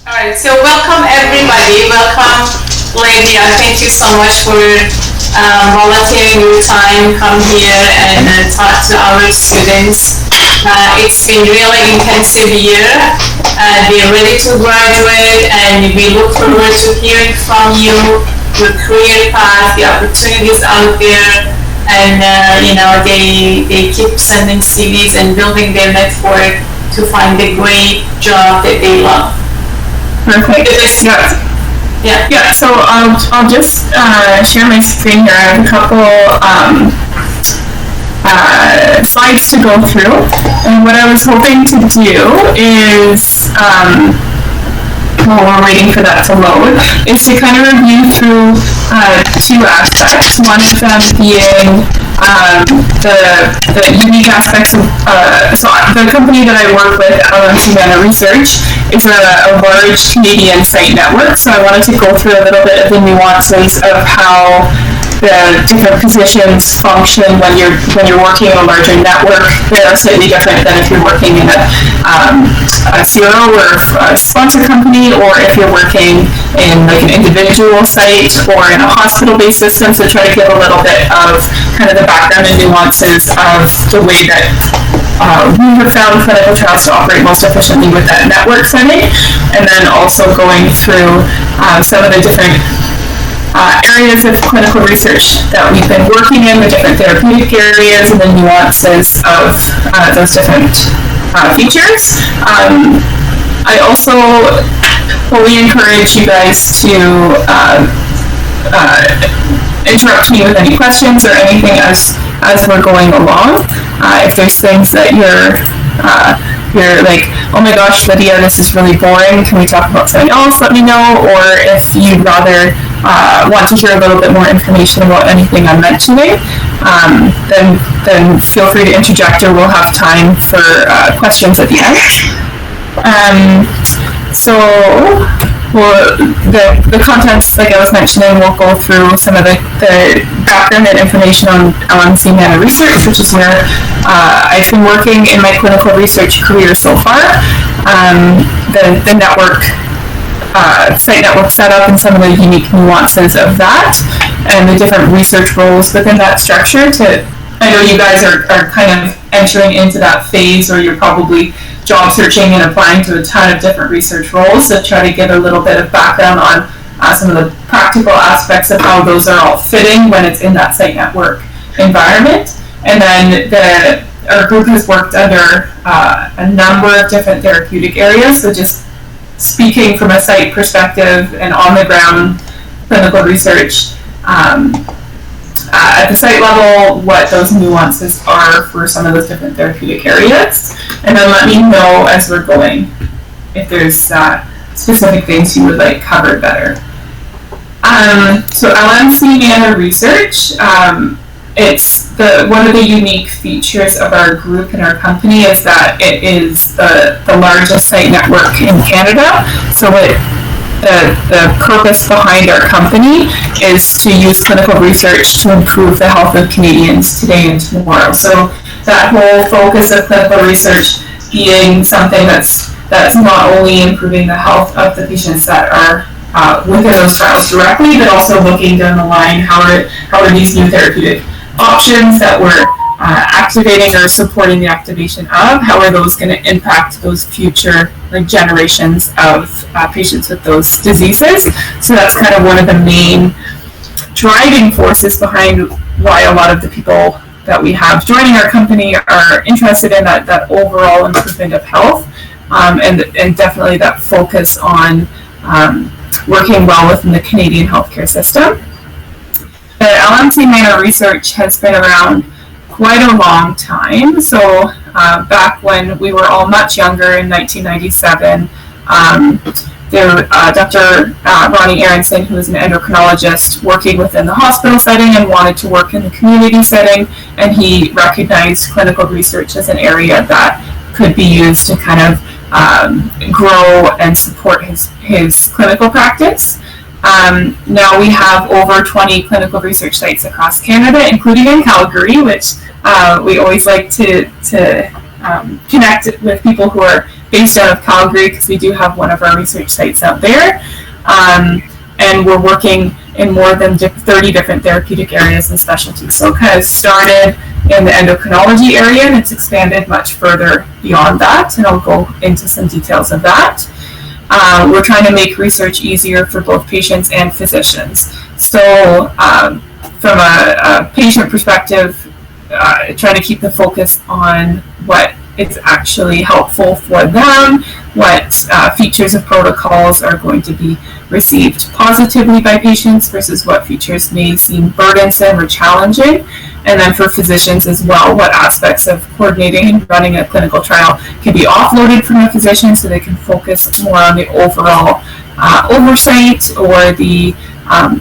All right, so welcome everybody. Welcome, Lydia. Thank you so much for volunteering your time, come here and talk to our students. It's been really intensive year. They're ready to graduate, and we look forward to hearing from you, your career path, the opportunities out there, and they keep sending CVs and building their network to find a great job that they love. Perfect. Yeah. So I'll just share my screen here. I have a couple slides to go through, and what I was hoping to do is, while we're waiting for that to load, is to kind of review through two aspects. One of them being the unique aspects of, so the company that I work with, Manna Research, is a large Canadian site network, so I wanted to go through a little bit of the nuances of how the different positions function when you're working in a larger network. They're slightly different than if you're working in a CRO or a sponsor company, or if you're working in like an individual site or in a hospital-based system. So try to give a little bit of kind of the background and nuances of the way that we have found clinical trials to operate most efficiently with that network setting, and then also going through some of the different areas of clinical research that we've been working in, the different therapeutic areas, and the nuances of those different features. I also fully encourage you guys to interrupt me with any questions or anything as we're going along. If there's things that you're like, oh my gosh, Lydia, this is really boring, can we talk about something else, let me know. Or if you'd rather want to hear a little bit more information about anything I'm mentioning, then feel free to interject, or we'll have time for questions at the end. The contents, like I was mentioning, we'll go through some of the background and information on LMC Manna Research, which is where I've been working in my clinical research career so far. The network, site network setup, and some of the unique nuances of that, and the different research roles within that structure. I know you guys are kind of entering into that phase, or you're probably job searching and applying to a ton of different research roles, so try to give a little bit of background on some of the practical aspects of how those are all fitting when it's in that site network environment. And then our group has worked under a number of different therapeutic areas, so just speaking from a site perspective and on the ground clinical research, at the site level, what those nuances are for some of those different therapeutic areas, and then let me know as we're going if there's specific things you would like covered better. So LMC Manna Research, it's one of the unique features of our group and our company is that it is the largest site network in Canada. So the purpose behind our company is to use clinical research to improve the health of Canadians today and tomorrow. So that whole focus of clinical research being something that's not only improving the health of the patients that are within those trials directly, but also looking down the line, how are these new therapeutic options that we're activating or supporting the activation of, how are those going to impact those future generations of patients with those diseases. So that's kind of one of the main driving forces behind why a lot of the people that we have joining our company are interested in that overall improvement of health, and definitely that focus on working well within the Canadian healthcare system. The LMC Manna Research has been around quite a long time. So back when we were all much younger in 1997, Dr. Ronnie Aronson, who is an endocrinologist working within the hospital setting and wanted to work in the community setting, and he recognized clinical research as an area that could be used to kind of grow and support his clinical practice. Now we have over 20 clinical research sites across Canada, including in Calgary, which we always like to connect with people who are based out of Calgary, because we do have one of our research sites out there. And we're working in more than 30 different therapeutic areas and specialties. So it kind of started in the endocrinology area, and it's expanded much further beyond that, and I'll go into some details of that. We're trying to make research easier for both patients and physicians. So from a patient perspective, trying to keep the focus on what is actually helpful for them, what features of protocols are going to be received positively by patients versus what features may seem burdensome or challenging. And then for physicians as well, what aspects of coordinating and running a clinical trial can be offloaded from a physician so they can focus more on the overall oversight or the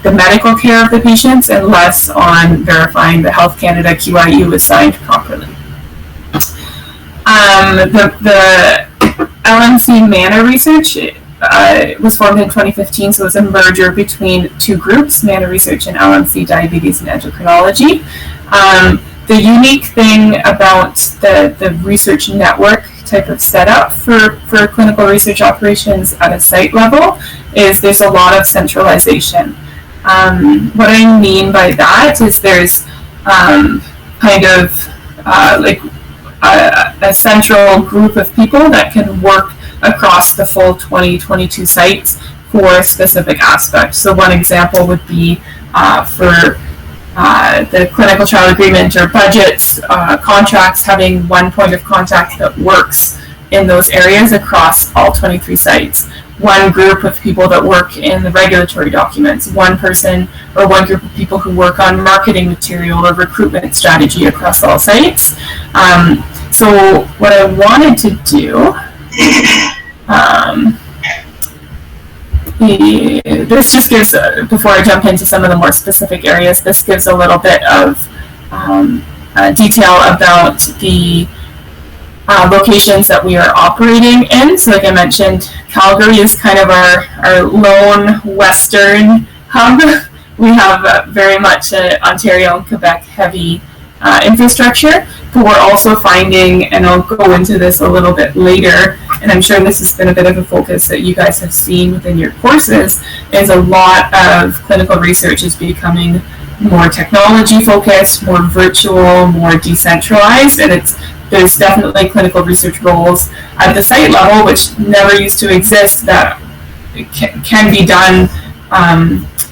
medical care of the patients and less on verifying the Health Canada QIU is signed properly. The LMC Manna Research was formed in 2015, so it was a merger between two groups, Manna Research and LMC Diabetes and Endocrinology. The unique thing about the research network type of setup for clinical research operations at a site level is there's a lot of centralization. What I mean by that is there's kind of like a central group of people that can work across the full 22 sites for specific aspects. So one example would be for the clinical trial agreement or budget contracts, having one point of contact that works in those areas across all 23 sites. One group of people that work in the regulatory documents, one person or one group of people who work on marketing material or recruitment strategy across all sites. So what I wanted to do, this just gives, before I jump into some of the more specific areas, this gives a little bit of detail about the locations that we are operating in. So like I mentioned, Calgary is kind of our lone western hub. We have very much Ontario and Quebec heavy infrastructure, but we're also finding, and I'll go into this a little bit later, and I'm sure this has been a bit of a focus that you guys have seen within your courses, is a lot of clinical research is becoming more technology focused, more virtual, more decentralized, and there's definitely clinical research roles at the site level which never used to exist that can be done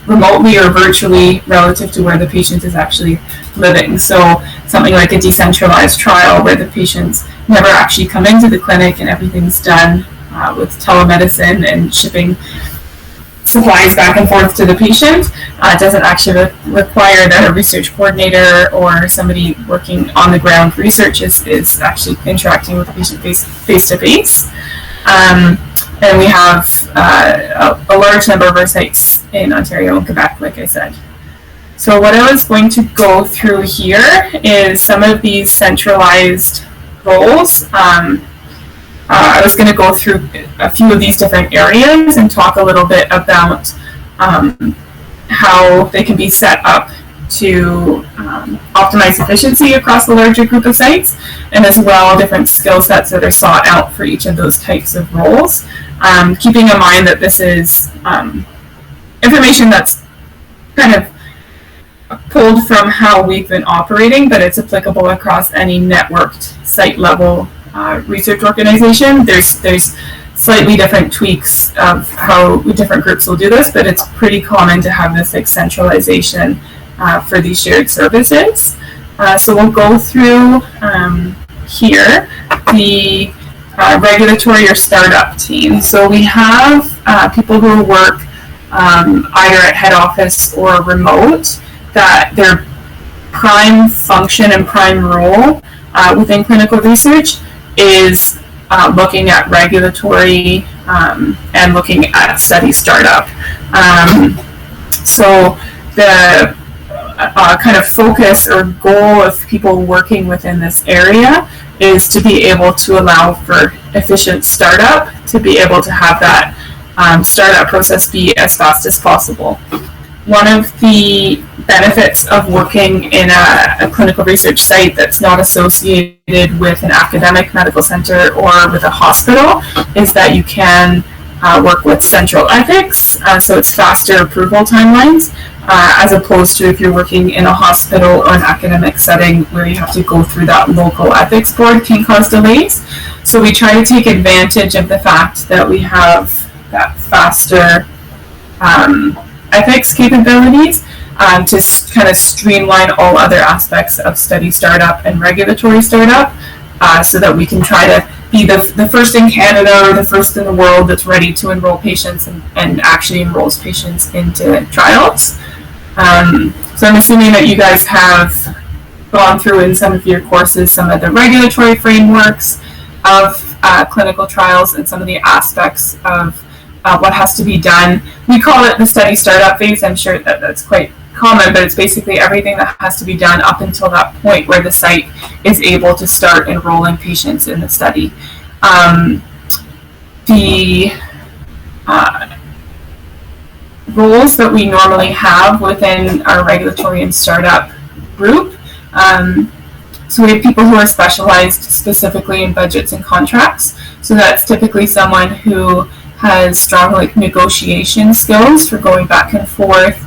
remotely or virtually relative to where the patient is actually living. So something like a decentralized trial where the patients never actually come into the clinic and everything's done with telemedicine and shipping supplies back and forth to the patient. Doesn't actually require that a research coordinator or somebody working on the ground research is actually interacting with the patient face to face. And we have a large number of our sites in Ontario and Quebec, like I said. So what I was going to go through here is some of these centralized roles. I was going to go through a few of these different areas and talk a little bit about how they can be set up to optimize efficiency across the larger group of sites, and as well different skill sets that are sought out for each of those types of roles. Keeping in mind that this is information that's kind of pulled from how we've been operating, but it's applicable across any networked site level research organization. There's slightly different tweaks of how different groups will do this, but it's pretty common to have this like centralization for these shared services. So we'll go through here the regulatory or startup team. So we have people who work either at head office or remote, that their prime function and prime role within clinical research is looking at regulatory and looking at study startup. So the kind of focus or goal of people working within this area is to be able to allow for efficient startup, to be able to have that startup process be as fast as possible. One of the benefits of working in a clinical research site that's not associated with an academic medical center or with a hospital is that you can work with central ethics, so it's faster approval timelines, as opposed to if you're working in a hospital or an academic setting where you have to go through that local ethics board can cause delays. So we try to take advantage of the fact that we have that faster ethics capabilities to kind of streamline all other aspects of study startup and regulatory startup, so that we can try to be the first in Canada or the first in the world that's ready to enroll patients and actually enrolls patients into trials. So I'm assuming that you guys have gone through in some of your courses some of the regulatory frameworks of clinical trials and some of the aspects of what has to be done. We call it the study startup phase. I'm sure that that's quite common, but it's basically everything that has to be done up until that point where the site is able to start enrolling patients in the study. The roles that we normally have within our regulatory and startup group, so we have people who are specialized specifically in budgets and contracts. So that's typically someone who has strong negotiation skills for going back and forth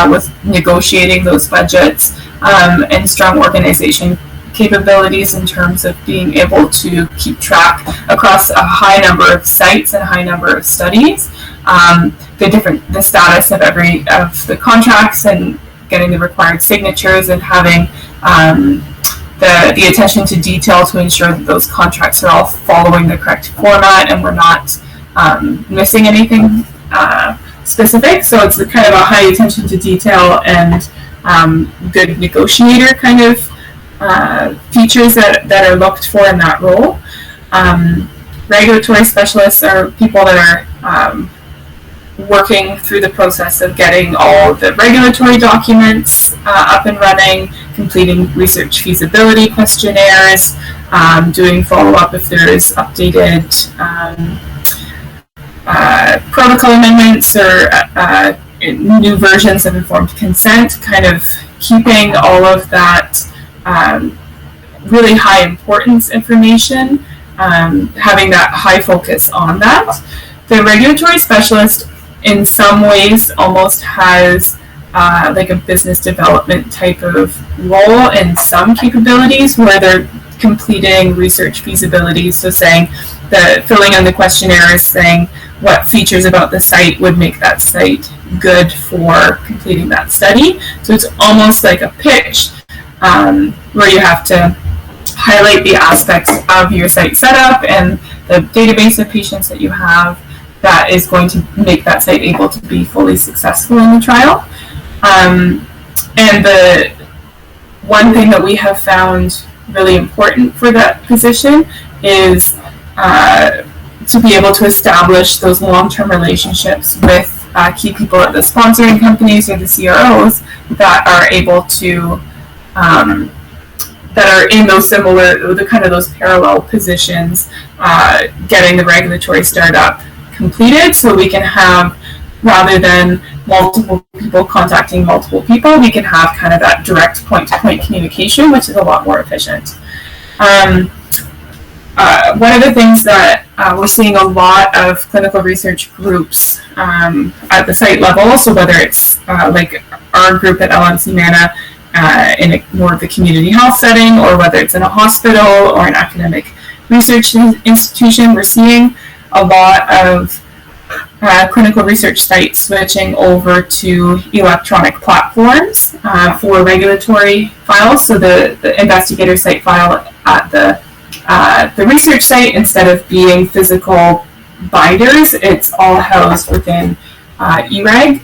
with negotiating those budgets, and strong organization capabilities in terms of being able to keep track across a high number of sites and a high number of studies, the status of of the contracts and getting the required signatures and having the attention to detail to ensure that those contracts are all following the correct format and we're not missing anything specific. So it's kind of a high attention to detail and good negotiator kind of features that are looked for in that role. Regulatory specialists are people that are working through the process of getting all the regulatory documents up and running, completing research feasibility questionnaires, doing follow-up if there is updated protocol amendments or new versions of informed consent, kind of keeping all of that really high importance information, having that high focus on that. The regulatory specialist in some ways almost has a business development type of role in some capabilities where they're completing research feasibilities, so filling in the questionnaires, saying what features about the site would make that site good for completing that study. So it's almost like a pitch where you have to highlight the aspects of your site setup and the database of patients that you have that is going to make that site able to be fully successful in the trial. And the one thing that we have found really important for that position is to be able to establish those long-term relationships with key people at the sponsoring companies or the CROs that are able to that are in those similar, those parallel positions, getting the regulatory startup completed, so we can have, rather than multiple people contacting multiple people, we can have kind of that direct point-to-point communication, which is a lot more efficient. One of the things that we're seeing a lot of clinical research groups at the site level, so whether it's like our group at LMC Manna in more of the community health setting, or whether it's in a hospital or an academic research institution, we're seeing a lot of clinical research sites switching over to electronic platforms for regulatory files. So the investigator site file at the research site, instead of being physical binders, it's all housed within eReg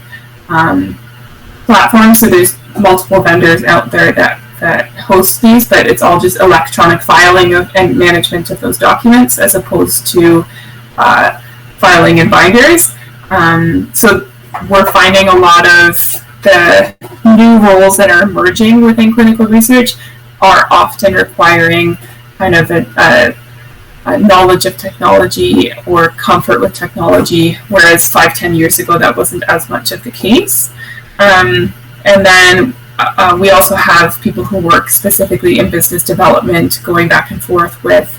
platforms. So there's multiple vendors out there that host these, but it's all just electronic filing and management of those documents as opposed to filing in binders. So we're finding a lot of the new roles that are emerging within clinical research are often requiring kind of a knowledge of technology or comfort with technology, whereas 5-10 years ago that wasn't as much of the case. And And then we also have people who work specifically in business development, going back and forth with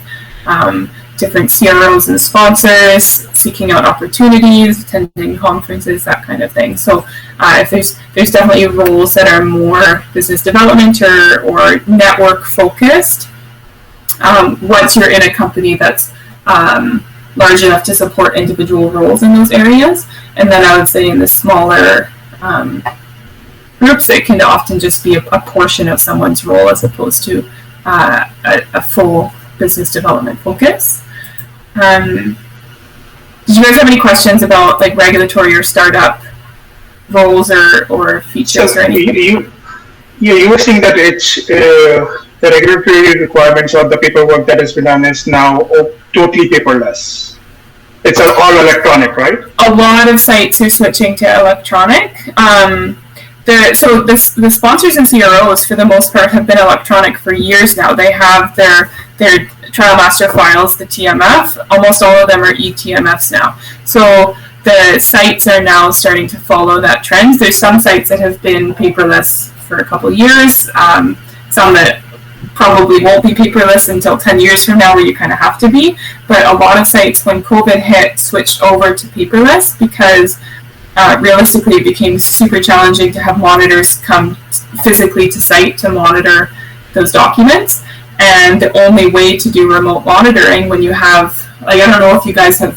different CROs and sponsors, seeking out opportunities, attending conferences, that kind of thing. So if there's definitely roles that are more business development or network focused, once you're in a company that's large enough to support individual roles in those areas. And then I would say in the smaller groups, it can often just be a portion of someone's role as opposed to a full business development focus. Did you guys have any questions about like regulatory or startup roles or features or anything? You were saying that it's the regulatory requirements or the paperwork that has been done is now totally paperless. It's all electronic, right? A lot of sites are switching to electronic. So the sponsors and CROs, for the most part, have been electronic for years now. They have their trial master files, the TMF. Almost all of them are eTMFs now. So the sites are now starting to follow that trend. There's some sites that have been paperless for a couple of years, some that probably won't be paperless until 10 years from now, where you kind of have to be. But a lot of sites, when COVID hit, switched over to paperless because realistically it became super challenging to have monitors come physically to site to monitor those documents. And the only way to do remote monitoring when you have, like, I don't know if you guys have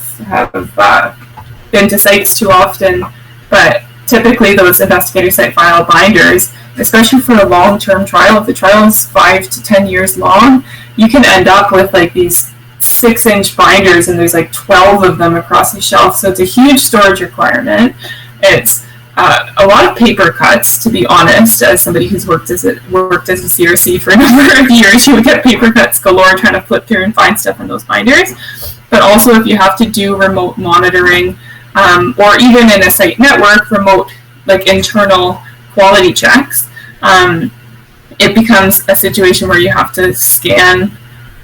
been to sites too often, but typically those investigator site file binders, especially for a long-term trial, if the trial is 5 to 10 years long, you can end up with like these 6-inch binders, and there's like 12 of them across the shelf. So it's a huge storage requirement. It's a lot of paper cuts, to be honest. As somebody who's worked as a CRC for a number of years, you would get paper cuts galore trying to flip through and find stuff in those binders. But also, if you have to do remote monitoring, or even in a site network, remote like internal quality checks, it becomes a situation where you have to scan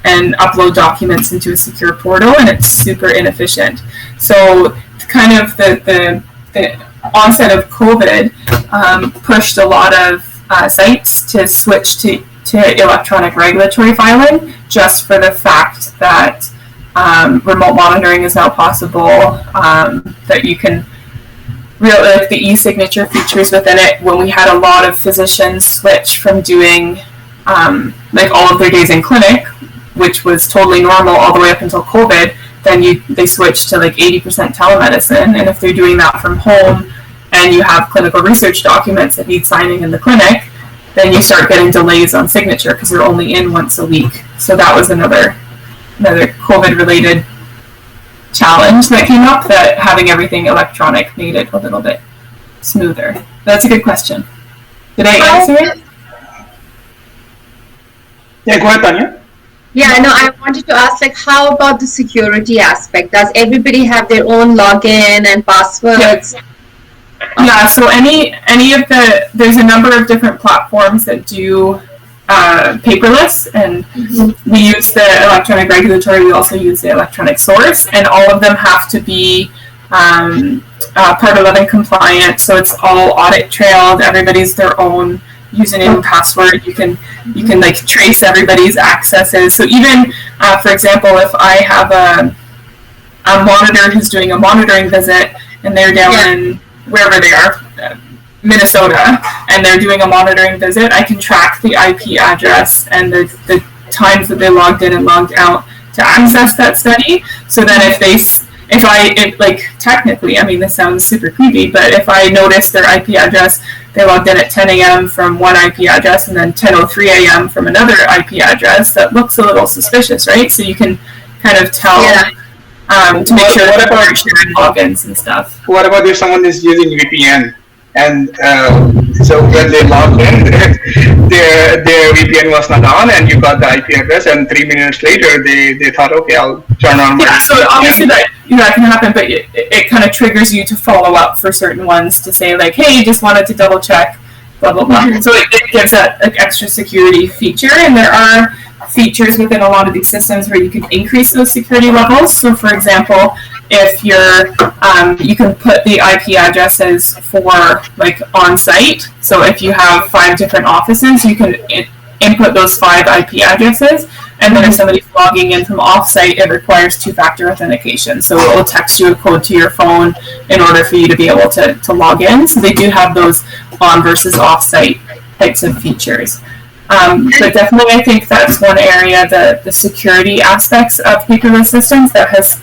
and upload documents into a secure portal, and it's super inefficient. So kind of the onset of COVID pushed a lot of sites to switch to electronic regulatory filing, just for the fact that remote monitoring is now possible, that you can like the e-signature features within it. When we had a lot of physicians switch from doing like all of their days in clinic, which was totally normal all the way up until COVID, then they switched to like 80% telemedicine. And if they're doing that from home and you have clinical research documents that need signing in the clinic, then you start getting delays on signature because you're only in once a week. So that was another COVID-related challenge that came up, that having everything electronic made it a little bit smoother. That's a good question. Did I answer it? Yeah, go ahead, Tanya. Yeah, no, I wanted to ask, like, how about the security aspect? Does everybody have their own login and passwords? Yeah, so there's a number of different platforms that do paperless, and we use the electronic regulatory, we also use the electronic source, and all of them have to be Part 11 compliant, so it's all audit trailed, everybody's their own username and password. You can like trace everybody's accesses. So even, for example, if I have a monitor who's doing a monitoring visit and they're down in wherever they are, Minnesota, and they're doing a monitoring visit, I can track the IP address and the times that they logged in and logged out to access that study. So then technically, I mean, this sounds super creepy, but if I notice their IP address, they logged in at 10 a.m. from one IP address and then 10:03 a.m. from another IP address, that looks a little suspicious, right? So you can kind of tell to make sure that they're sharing logins and stuff. What about if someone is using VPN? And so when they logged in, their VPN was not on, and you got the IP address, and 3 minutes later, they thought, okay, I'll turn on my VPN. So obviously that can happen, but it kind of triggers you to follow up for certain ones to say, like, hey, just wanted to double check, blah, blah, blah. So it gives that like extra security feature, and there are features within a lot of these systems where you can increase those security levels. So, for example, if you're, you can put the IP addresses for like on site. So if you have 5 different offices, you can input those 5 IP addresses. And then if somebody's logging in from off-site, it requires 2-factor authentication. So it will text you a code to your phone in order for you to be able to log in. So they do have those on versus off-site types of features. But definitely I think that's one area, the security aspects of paperless systems that was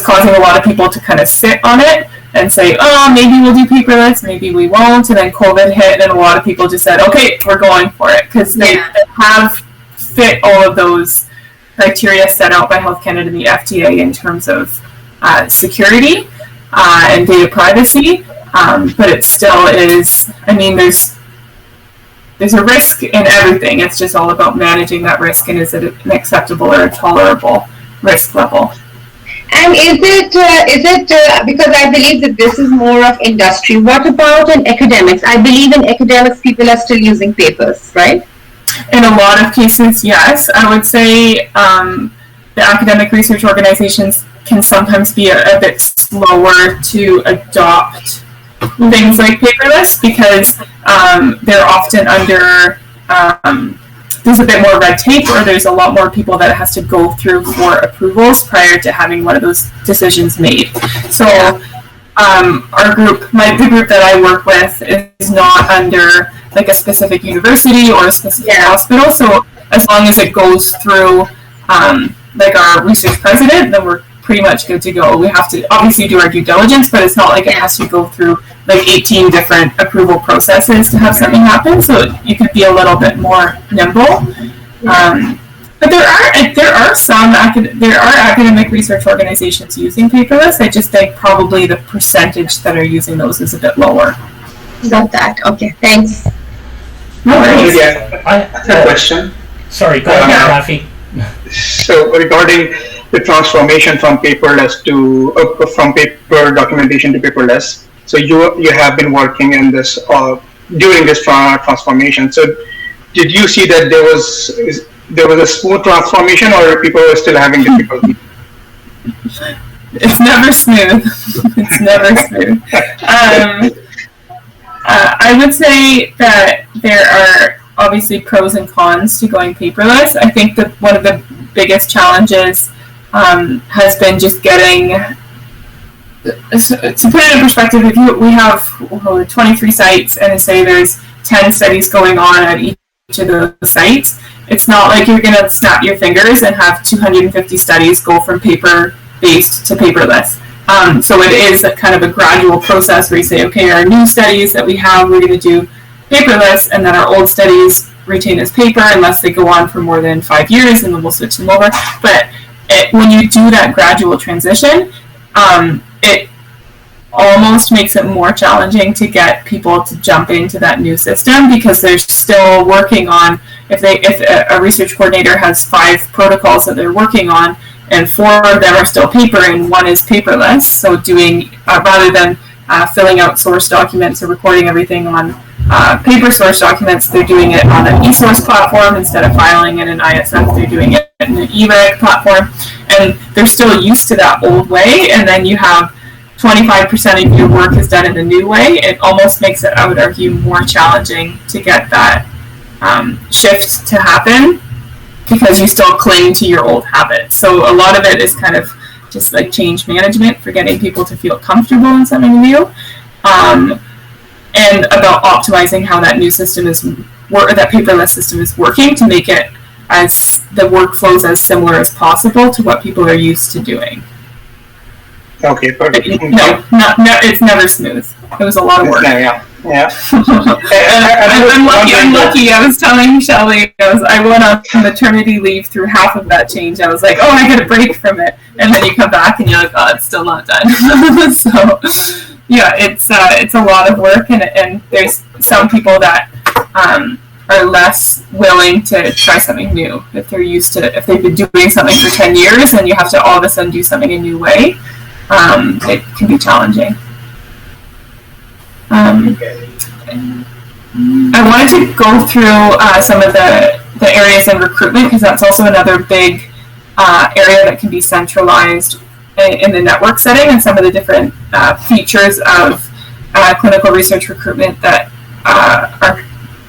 causing a lot of people to kind of sit on it and say, oh, maybe we'll do paperless, maybe we won't. And then COVID hit and a lot of people just said, okay, we're going for it, because they have fit all of those criteria set out by Health Canada and the FDA in terms of security and data privacy. But it still is, I mean, there's a risk in everything. It's just all about managing that risk, and is it an acceptable or a tolerable risk level. And is it because I believe that this is more of industry. What about in academics? I believe in academics people are still using papers, right? In a lot of cases, yes. I would say the academic research organizations can sometimes be a bit slower to adopt things like paperless, because they're often under, there's a bit more red tape, or there's a lot more people that it has to go through for approvals prior to having one of those decisions made. So our group, the group that I work with, is not under like a specific university or a specific hospital. So as long as it goes through like our research president, then we're pretty much good to go. We have to obviously do our due diligence, but it's not like it has to go through like 18 different approval processes to have something happen. So you could be a little bit more nimble. But there are some academic research organizations using paperless. I just think probably the percentage that are using those is a bit lower. Got that. Okay, thanks. No worries. Yeah, I have a question. Sorry, go ahead, Rafi. So regarding the transformation from paperless to from paper documentation to paperless, so you have been working in this during this transformation. So did you see that there was a smooth transformation, or people were still having difficulty? It's never smooth. It's never smooth. I would say that there are obviously pros and cons to going paperless. I think that one of the biggest challenges has been just getting, to put it in perspective, if we have 23 sites and say there's 10 studies going on at each of those sites, it's not like you're going to snap your fingers and have 250 studies go from paper-based to paperless. So it is a kind of a gradual process where you say, okay, our new studies that we have, we're going to do paperless, and then our old studies retain as paper unless they go on for more than 5 years, and then we'll switch them over. But when you do that gradual transition, it almost makes it more challenging to get people to jump into that new system, because they're still working on, if a research coordinator has 5 protocols that they're working on, and 4 of them are still paper and 1 is paperless, so doing, rather than filling out source documents or recording everything on paper source documents, they're doing it on an e-source platform instead of filing in an ISF. They're doing it in an e-reg platform, and they're still used to that old way, and then you have 25% of your work is done in a new way. It almost makes it, I would argue, more challenging to get that shift to happen, because you still cling to your old habits. So a lot of it is kind of just like change management for getting people to feel comfortable in something new, and about optimizing how that new system that paperless system is working to make it as the workflows as similar as possible to what people are used to doing. Okay, perfect. No, it's never smooth. It was a lot of work. Yeah. I'm lucky. I was telling Shelley, I went on maternity leave through half of that change. I was like, oh, I get a break from it, and then you come back and you're like, oh, it's still not done. So, yeah, it's a lot of work, and there's some people that are less willing to try something new if they've been doing something for 10 years, and you have to all of a sudden do something a new way. It can be challenging. I wanted to go through some of the the areas in recruitment, because that's also another big area that can be centralized in the network setting, and some of the different features of clinical research recruitment that are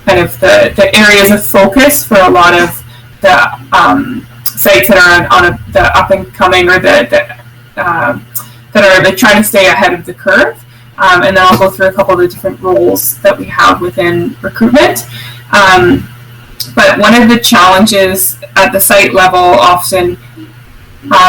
kind of the areas of focus for a lot of the sites that are on the up and coming, or that are like trying to stay ahead of the curve. And then I'll go through a couple of the different roles that we have within recruitment. But one of the challenges at the site level often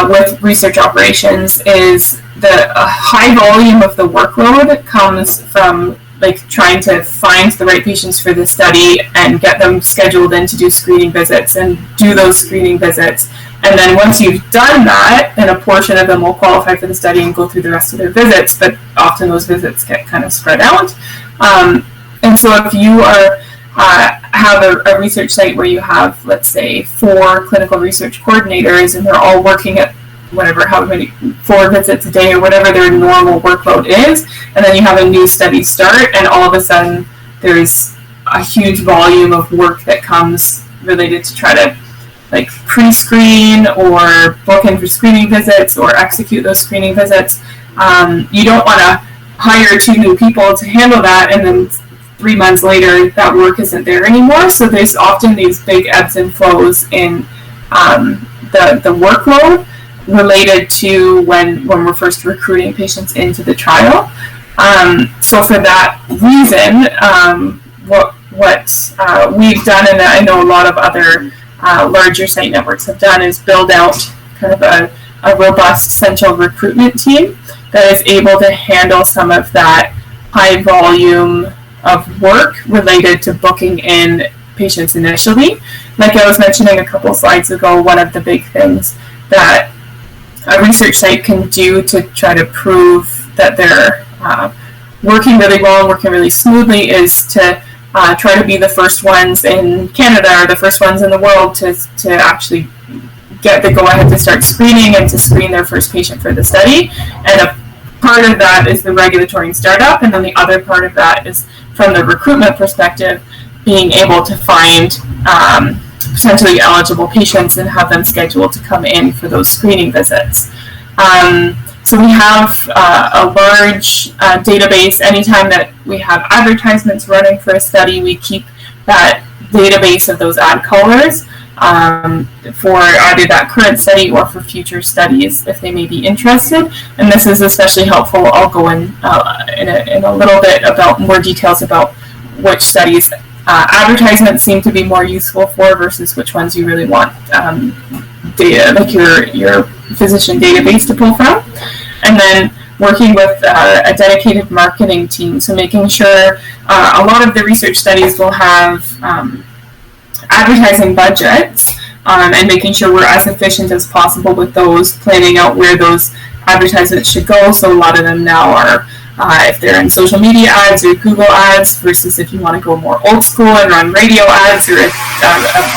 with research operations is the high volume of the workload comes from like trying to find the right patients for the study and get them scheduled in to do screening visits and do those screening visits. And then once you've done that, then a portion of them will qualify for the study and go through the rest of their visits, but often those visits get kind of spread out. And so if you have a research site where you have, let's say, 4 clinical research coordinators, and they're all working at how many 4 visits a day or whatever their normal workload is, and then you have a new study start, and all of a sudden there's a huge volume of work that comes related to try to like pre-screen or book in for screening visits or execute those screening visits. You don't want to hire 2 new people to handle that, and then 3 months later that work isn't there anymore. So there's often these big ebbs and flows in the workload related to when we're first recruiting patients into the trial. So for that reason, what we've done, and I know a lot of other larger site networks have done, is build out kind of a robust central recruitment team that is able to handle some of that high volume of work related to booking in patients initially. Like I was mentioning a couple slides ago, one of the big things that a research site can do to try to prove that they're working really well and working really smoothly is to try to be the first ones in Canada or the first ones in the world to actually get the go-ahead to start screening and to screen their first patient for the study. And a part of that is the regulatory and startup, and then the other part of that is from the recruitment perspective, being able to find potentially eligible patients and have them scheduled to come in for those screening visits. So we have a large database. Anytime that we have advertisements running for a study, we keep that database of those ad callers for either that current study or for future studies if they may be interested. And this is especially helpful. I'll go in a little bit about more details about which studies advertisements seem to be more useful for versus which ones you really want data, like your physician database to pull from. And then working with a dedicated marketing team, so making sure a lot of the research studies will have advertising budgets, and making sure we're as efficient as possible with those, planning out where those advertisements should go. So a lot of them now are if they're in social media ads or Google ads, versus if you want to go more old school and run radio ads or a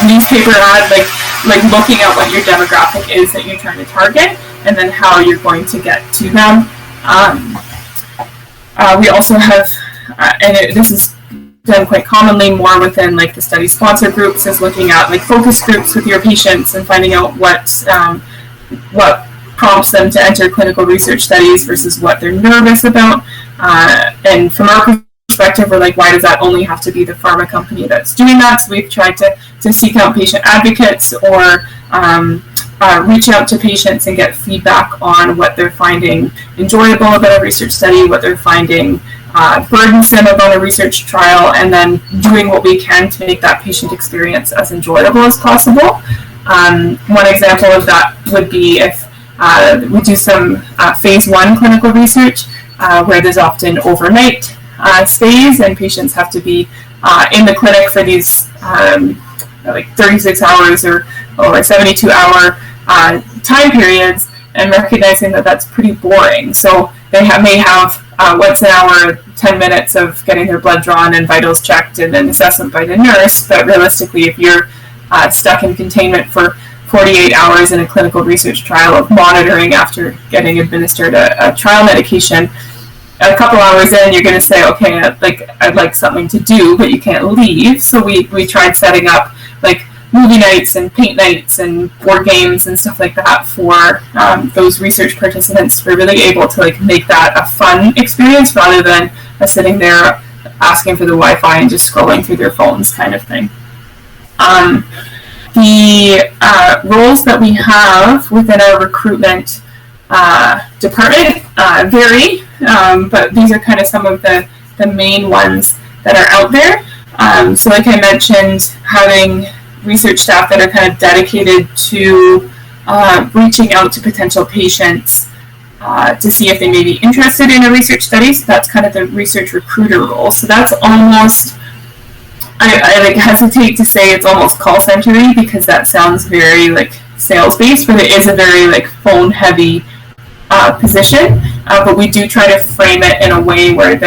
newspaper ad, like looking at what your demographic is that you're trying to target, and then how you're going to get to them. We also have, this is done quite commonly more within like the study sponsor groups, is looking at like focus groups with your patients and finding out what prompts them to enter clinical research studies versus what they're nervous about. And from our perspective, we're like, why does that only have to be the pharma company that's doing that? So we've tried to seek out patient advocates or reach out to patients and get feedback on what they're finding enjoyable about a research study, what they're finding burdensome about a research trial, and then doing what we can to make that patient experience as enjoyable as possible. One example of that would be if we do some phase 1 clinical research where there's often overnight stays, and patients have to be in the clinic for these like 36 hours or 72-hour time periods, and recognizing that that's pretty boring. So they may have once an hour, 10 minutes of getting their blood drawn and vitals checked and an assessment by the nurse, but realistically, if you're stuck in containment for 48 hours in a clinical research trial of monitoring after getting administered a trial medication, a couple hours in, you're going to say, okay, I'd like something to do, but you can't leave. So we tried setting up like movie nights and paint nights and board games and stuff like that for those research participants. We're really able to like make that a fun experience rather than sitting there asking for the Wi-Fi and just scrolling through their phones kind of thing. The roles that we have within our recruitment department vary, but these are kind of some of the main ones that are out there. So like I mentioned, having research staff that are kind of dedicated to reaching out to potential patients to see if they may be interested in a research study. So that's kind of the research recruiter role. So that's almost, I like hesitate to say it's almost call center-y because that sounds very like sales-based, but it is a very like phone-heavy position. But we do try to frame it in a way where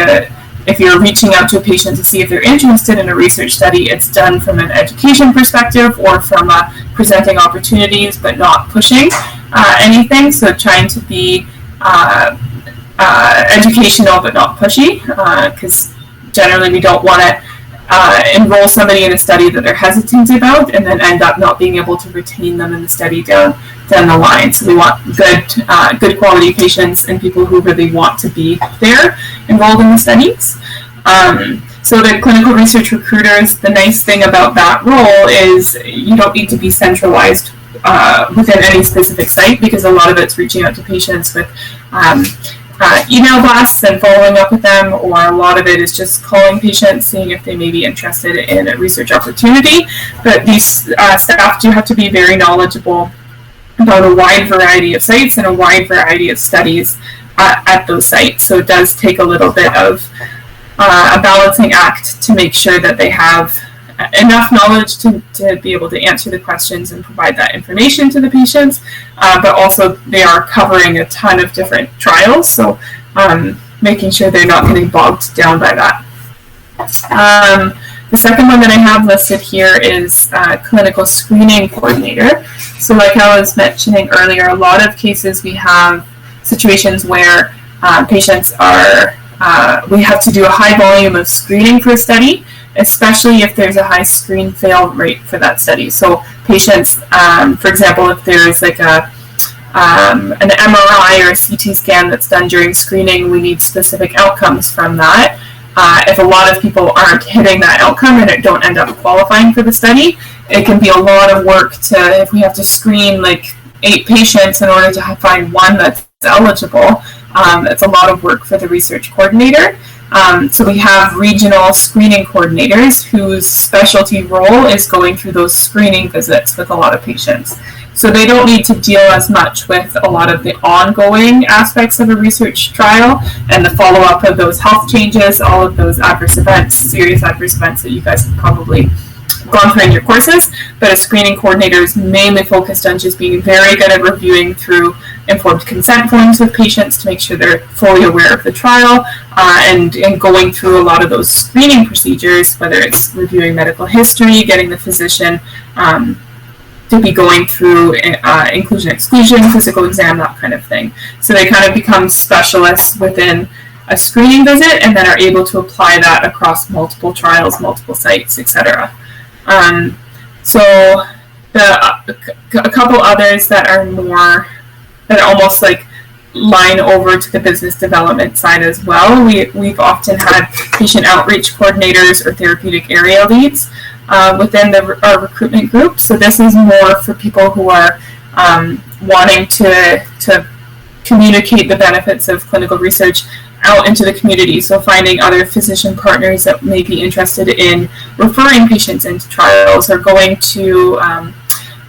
if you're reaching out to a patient to see if they're interested in a research study, it's done from an education perspective or from presenting opportunities but not pushing anything. So trying to be educational but not pushy, because generally we don't want to enroll somebody in a study that they're hesitant about and then end up not being able to retain them in the study down the line. So we want good quality patients and people who really want to be there enrolled in the studies. So the clinical research recruiters, the nice thing about that role is you don't need to be centralized within any specific site because a lot of it's reaching out to patients with email blasts and following up with them, or a lot of it is just calling patients, seeing if they may be interested in a research opportunity. But these staff do have to be very knowledgeable about a wide variety of sites and a wide variety of studies at those sites. So it does take a little bit of a balancing act to make sure that they have enough knowledge to be able to answer the questions and provide that information to the patients, but also they are covering a ton of different trials, so making sure they're not getting bogged down by that. The second one that I have listed here is clinical screening coordinator. So like I was mentioning earlier, a lot of cases we have situations where patients are, we have to do a high volume of screening for a study, especially if there's a high screen fail rate for that study. So patients, for example, if there's like an MRI or a CT scan that's done during screening, we need specific outcomes from that. If a lot of people aren't hitting that outcome and don't end up qualifying for the study, it can be a lot of work if we have to screen like 8 patients in order to find one that's eligible. It's a lot of work for the research coordinator. So we have regional screening coordinators whose specialty role is going through those screening visits with a lot of patients. So they don't need to deal as much with a lot of the ongoing aspects of a research trial and the follow-up of those health changes, all of those adverse events, serious adverse events that you guys have probably gone through in your courses. But a screening coordinator is mainly focused on just being very good at reviewing through informed consent forms with patients to make sure they're fully aware of the trial, and going through a lot of those screening procedures, whether it's reviewing medical history, getting the physician to be going through inclusion, exclusion, physical exam, that kind of thing. So they kind of become specialists within a screening visit and then are able to apply that across multiple trials, multiple sites, etc. So a couple others that are almost like line over to the business development side as well. We've often had patient outreach coordinators or therapeutic area leads within our recruitment group. So this is more for people who are wanting to communicate the benefits of clinical research out into the community. So finding other physician partners that may be interested in referring patients into trials, or going to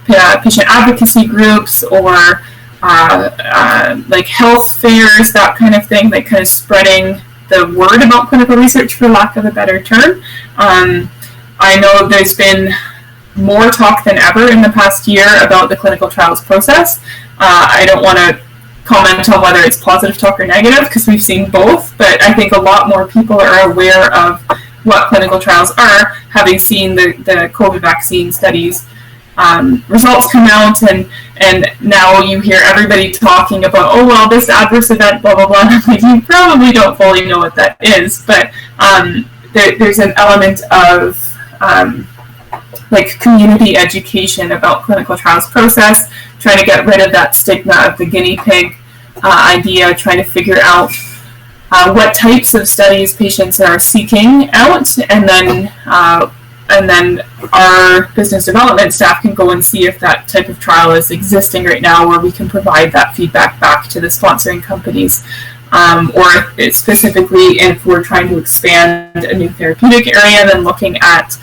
patient advocacy groups, or like health fairs, that kind of thing, like kind of spreading the word about clinical research, for lack of a better term. I know there's been more talk than ever in the past year about the clinical trials process. I don't want to comment on whether it's positive talk or negative, because we've seen both, but I think a lot more people are aware of what clinical trials are, having seen the COVID vaccine studies results come out, and now you hear everybody talking about, oh well, this adverse event, blah blah blah. Like, you probably don't fully know what that is, but there's an element of like community education about clinical trials process, trying to get rid of that stigma of the guinea pig idea, trying to figure out what types of studies patients are seeking out, and then our business development staff can go and see if that type of trial is existing right now, where we can provide that feedback back to the sponsoring companies. Or specifically if we're trying to expand a new therapeutic area, then looking at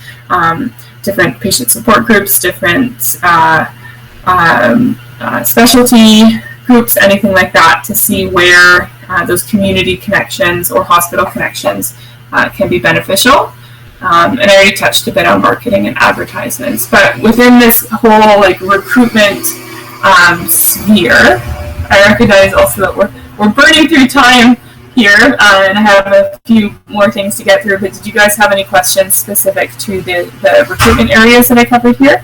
different patient support groups, different specialty groups, anything like that, to see where those community connections or hospital connections can be beneficial. And I already touched a bit on marketing and advertisements, but within this whole like recruitment sphere, I recognize also that we're burning through time here, and I have a few more things to get through, but did you guys have any questions specific to the recruitment areas that I covered here?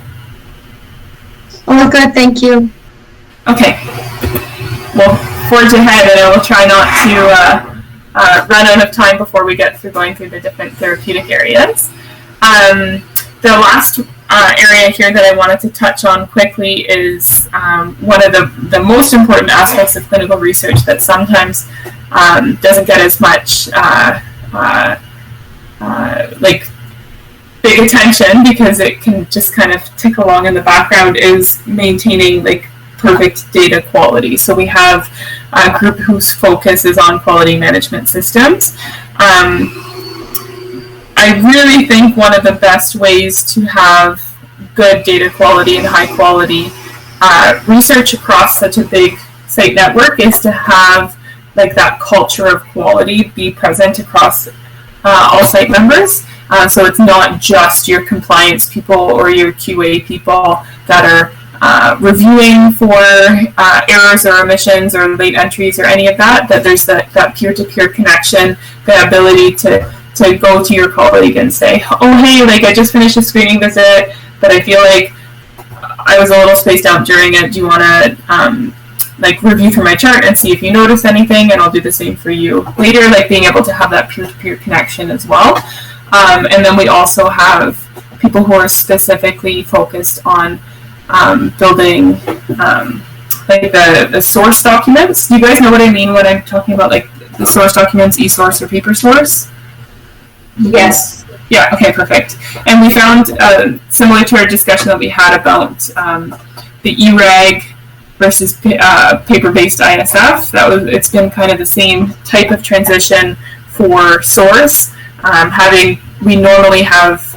Oh, good, thank you. Okay. Well, forge ahead, and I will try not to run out of time before we get through going through the different therapeutic areas. The last area here that I wanted to touch on quickly is one of the most important aspects of clinical research that sometimes doesn't get as much like big attention because it can just kind of tick along in the background, is maintaining like perfect data quality. So we have a group whose focus is on quality management systems. I really think one of the best ways to have good data quality and high quality research across such a big site network is to have like that culture of quality be present across all site members. So it's not just your compliance people or your QA people that are reviewing for errors or omissions or late entries or any of that, that there's that peer-to-peer connection, the ability to go to your colleague and say, oh, hey, like I just finished a screening visit, but I feel like I was a little spaced out during it. Do you want to like review through my chart and see if you notice anything, and I'll do the same for you later, like being able to have that peer-to-peer connection as well. And then we also have people who are specifically focused on building like the source documents. Do you guys know what I mean when I'm talking about like the source documents, e-source or paper source? Yes. Yeah, okay, perfect. And we found, similar to our discussion that we had about the e-reg versus paper-based ISF, it's been kind of the same type of transition for source. We normally have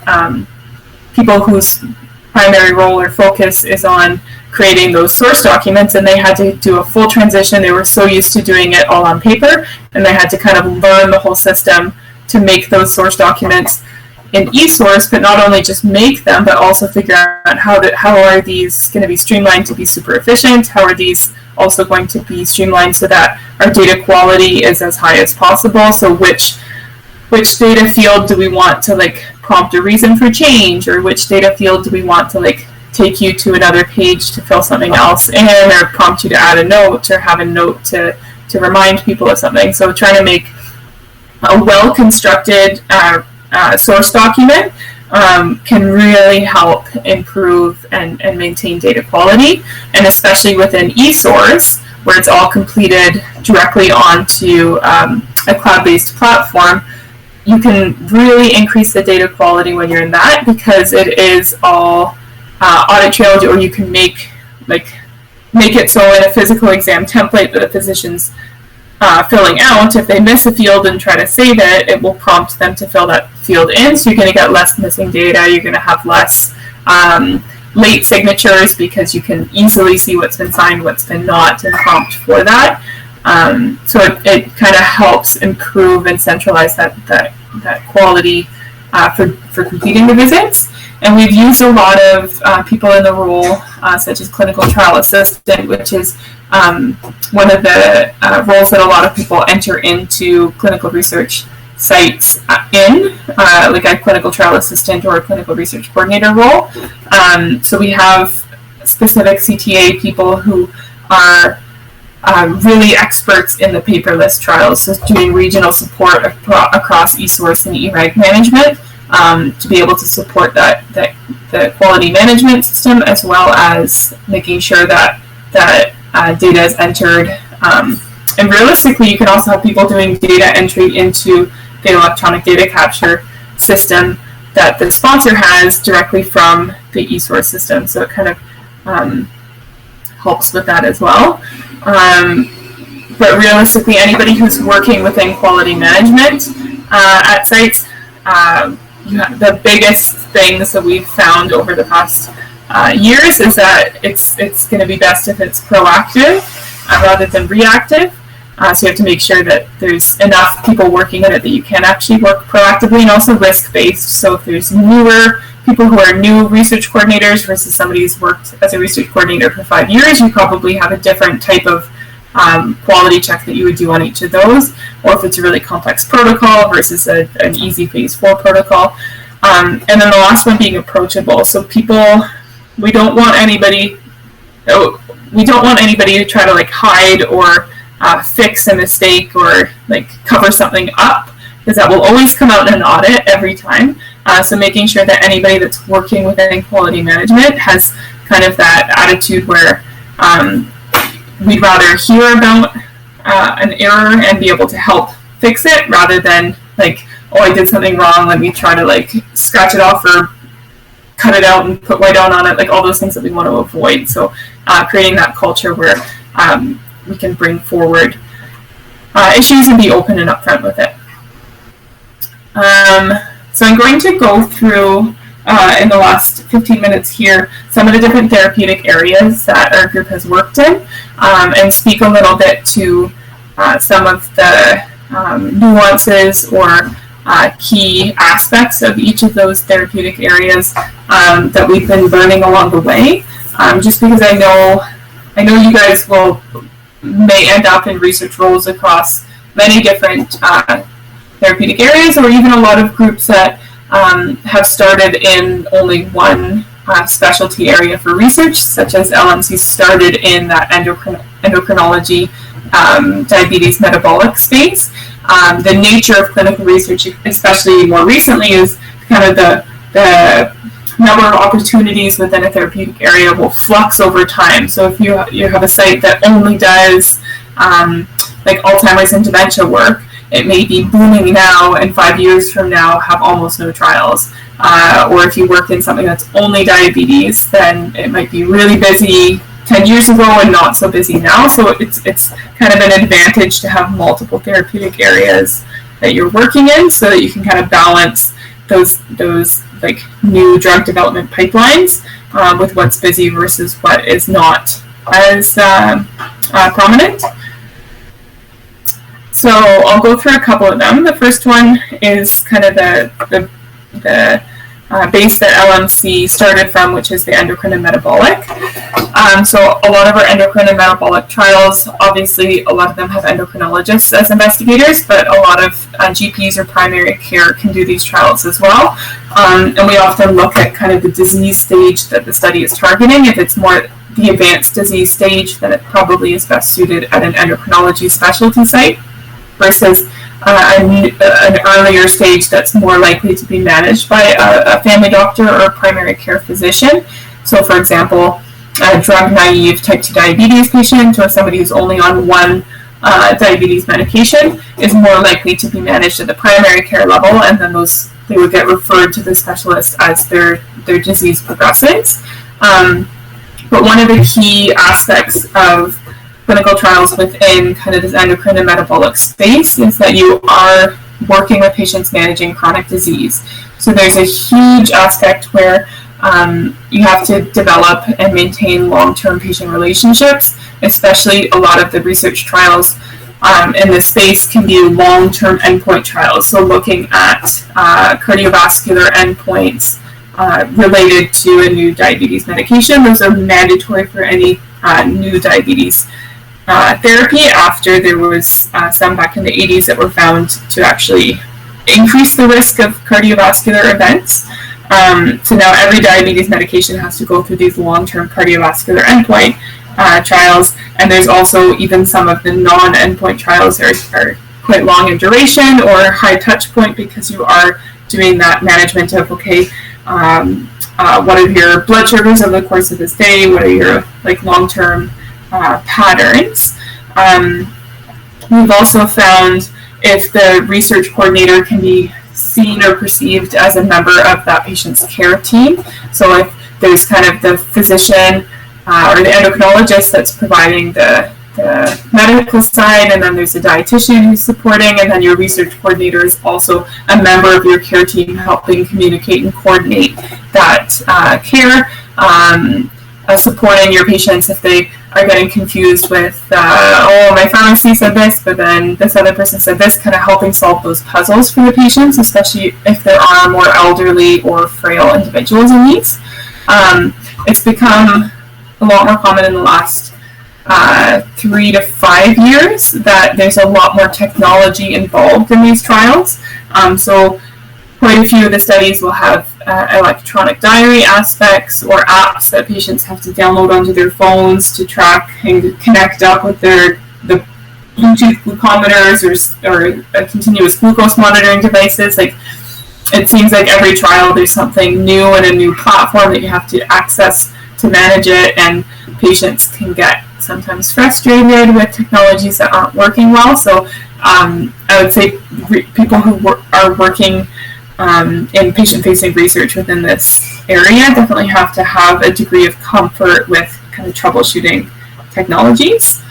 people whose primary role or focus is on creating those source documents, and they had to do a full transition. They were so used to doing it all on paper, and they had to kind of learn the whole system to make those source documents in eSource, but not only just make them, but also figure out how are these going to be streamlined to be super efficient, how are these also going to be streamlined so that our data quality is as high as possible. So which data field do we want to like prompt a reason for change, or which data field do we want to like take you to another page to fill something else in, or prompt you to add a note, or have a note to remind people of something. So trying to make a well-constructed source document can really help improve and maintain data quality, and especially within eSource, where it's all completed directly onto a cloud-based platform. You can really increase the data quality when you're in that, because it is all audit trailed, or you can make it so in a physical exam template that the physician's filling out, if they miss a field and try to save it, it will prompt them to fill that field in. So you're going to get less missing data. You're going to have less late signatures, because you can easily see what's been signed, what's been not, and prompt for that. So it kind of helps improve and centralize that quality for completing the visits. And we've used a lot of people in the role, such as clinical trial assistant, which is one of the roles that a lot of people enter into clinical research sites in, like a clinical trial assistant or a clinical research coordinator role. So we have specific CTA people who are really experts in the paperless trials, so doing regional support across eSource and eReg management, to be able to support the quality management system, as well as making sure that data is entered. And realistically, you can also have people doing data entry into the electronic data capture system that the sponsor has directly from the eSource system. So it kind of helps with that as well. But realistically, anybody who's working within quality management at sites, the biggest things that we've found over the past years is that it's going to be best if it's proactive rather than reactive. So you have to make sure that there's enough people working in it that you can actually work proactively, and also risk-based. So if there's newer people who are new research coordinators versus somebody who's worked as a research coordinator for 5 years, you probably have a different type of quality check that you would do on each of those, or if it's a really complex protocol versus an easy phase 4 protocol. And then the last one being approachable. So we don't want anybody to try to like hide or fix a mistake or like cover something up, because that will always come out in an audit every time. So making sure that anybody that's working within quality management has kind of that attitude where we'd rather hear about an error and be able to help fix it, rather than like, oh, I did something wrong, let me try to like scratch it off or cut it out and put white out on it, like all those things that we want to avoid. So creating that culture where we can bring forward issues and be open and upfront with it. So I'm going to go through in the last 15 minutes here some of the different therapeutic areas that our group has worked in, and speak a little bit to some of the nuances or key aspects of each of those therapeutic areas that we've been learning along the way. Just because I know you guys may end up in research roles across many different therapeutic areas, or even a lot of groups that have started in only one specialty area for research, such as LMC started in that endocrinology, diabetes metabolic space. The nature of clinical research, especially more recently, is kind of the number of opportunities within a therapeutic area will flux over time. So if you have a site that only does like Alzheimer's and dementia work, it may be booming now, and 5 years from now have almost no trials. Or if you work in something that's only diabetes, then it might be really busy 10 years ago and not so busy now. So it's kind of an advantage to have multiple therapeutic areas that you're working in, so that you can kind of balance those like new drug development pipelines with what's busy versus what is not as prominent. So I'll go through a couple of them. The first one is kind of the base that LMC started from, which is the endocrine and metabolic. So a lot of our endocrine and metabolic trials, obviously a lot of them have endocrinologists as investigators, but a lot of GPs or primary care can do these trials as well. And we often look at kind of the disease stage that the study is targeting. If it's more the advanced disease stage, then it probably is best suited at an endocrinology specialty site, versus an earlier stage that's more likely to be managed by a family doctor or a primary care physician. So for example, a drug-naive type 2 diabetes patient or somebody who's only on one diabetes medication is more likely to be managed at the primary care level, and then they would get referred to the specialist as their disease progresses. But one of the key aspects of clinical trials within kind of this endocrine and metabolic space is that you are working with patients managing chronic disease. So there's a huge aspect where you have to develop and maintain long-term patient relationships, especially a lot of the research trials in this space can be long-term endpoint trials. So looking at cardiovascular endpoints related to a new diabetes medication. Those are mandatory for any new diabetes therapy, after there was some back in the 80s that were found to actually increase the risk of cardiovascular events. So now every diabetes medication has to go through these long-term cardiovascular endpoint trials, and there's also even some of the non-endpoint trials are quite long in duration or high touch point, because you are doing that management of, okay, what are your blood sugars over the course of this day? What are your like long-term patterns? We've also found if the research coordinator can be seen or perceived as a member of that patient's care team. So if there's kind of the physician or the endocrinologist that's providing the medical side, and then there's a dietitian who's supporting, and then your research coordinator is also a member of your care team helping communicate and coordinate that care, supporting your patients if they are getting confused with, oh, my pharmacy said this, but then this other person said this, kind of helping solve those puzzles for the patients, especially if there are more elderly or frail individuals in these. It's become a lot more common in the last 3 to 5 years that there's a lot more technology involved in these trials. So quite a few of the studies will have electronic diary aspects or apps that patients have to download onto their phones to track and connect up with the Bluetooth glucometers or continuous glucose monitoring devices. Like, it seems like every trial there's something new and a new platform that you have to access to manage it, and patients can get sometimes frustrated with technologies that aren't working well. So I would say people who are working in patient-facing research within this area definitely have to have a degree of comfort with kind of troubleshooting technologies.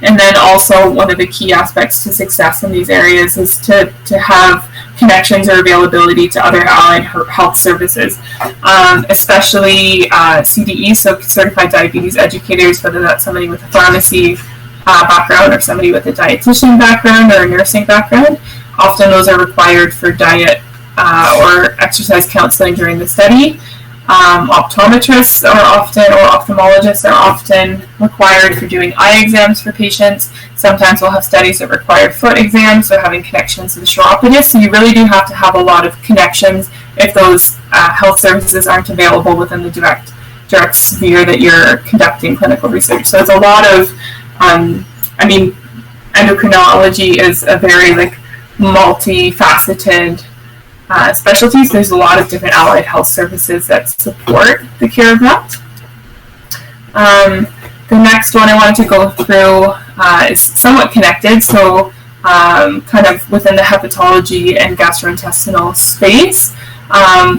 And then also one of the key aspects to success in these areas is to have connections or availability to other allied health services, especially CDE, so Certified Diabetes Educators, whether that's somebody with a pharmacy background or somebody with a dietitian background or a nursing background. Often those are required for diet or exercise counseling during the study. Optometrists are often, or ophthalmologists are often required for doing eye exams for patients. Sometimes we'll have studies that require foot exams or having connections to the chiropodist. So you really do have to have a lot of connections if those health services aren't available within the direct sphere that you're conducting clinical research. So it's a lot of, endocrinology is a very multifaceted specialties. There's a lot of different allied health services that support the care of that. The next one I wanted to go through is somewhat connected, so kind of within the hepatology and gastrointestinal space.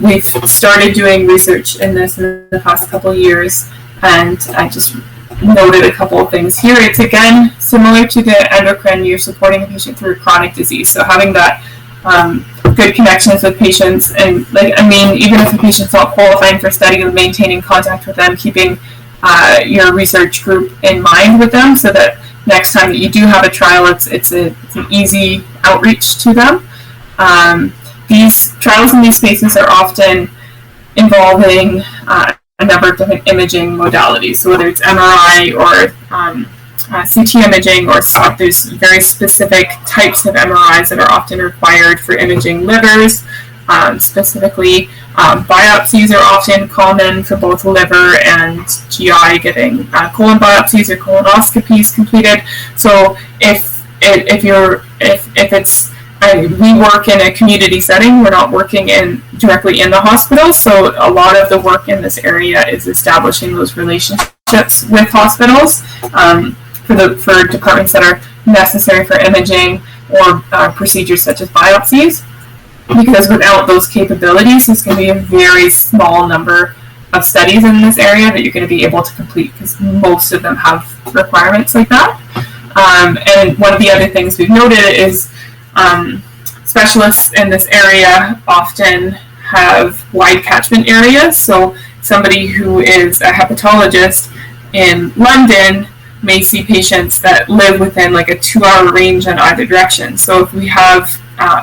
We've started doing research in this in the past couple of years, and I just noted a couple of things here. It's again similar to the endocrine. You're supporting a patient through chronic disease, so having that good connections with patients, and even if the patient's not qualifying for study, maintaining contact with them, keeping your research group in mind with them, so that next time that you do have a trial, it's an easy outreach to them. These trials in these spaces are often involving a number of different imaging modalities. So whether it's MRI or CT imaging, or there's very specific types of MRIs that are often required for imaging livers. Specifically, biopsies are often common for both liver and GI, getting colon biopsies or colonoscopies completed. So if it's we work in a community setting, we're not working directly in the hospital, so a lot of the work in this area is establishing those relationships with hospitals for departments that are necessary for imaging or procedures such as biopsies, because without those capabilities, there's going to be a very small number of studies in this area that you're going to be able to complete, because most of them have requirements like that. And one of the other things we've noted is specialists in this area often have wide catchment areas. So somebody who is a hepatologist in London may see patients that live within a 2-hour range in either direction. So if we have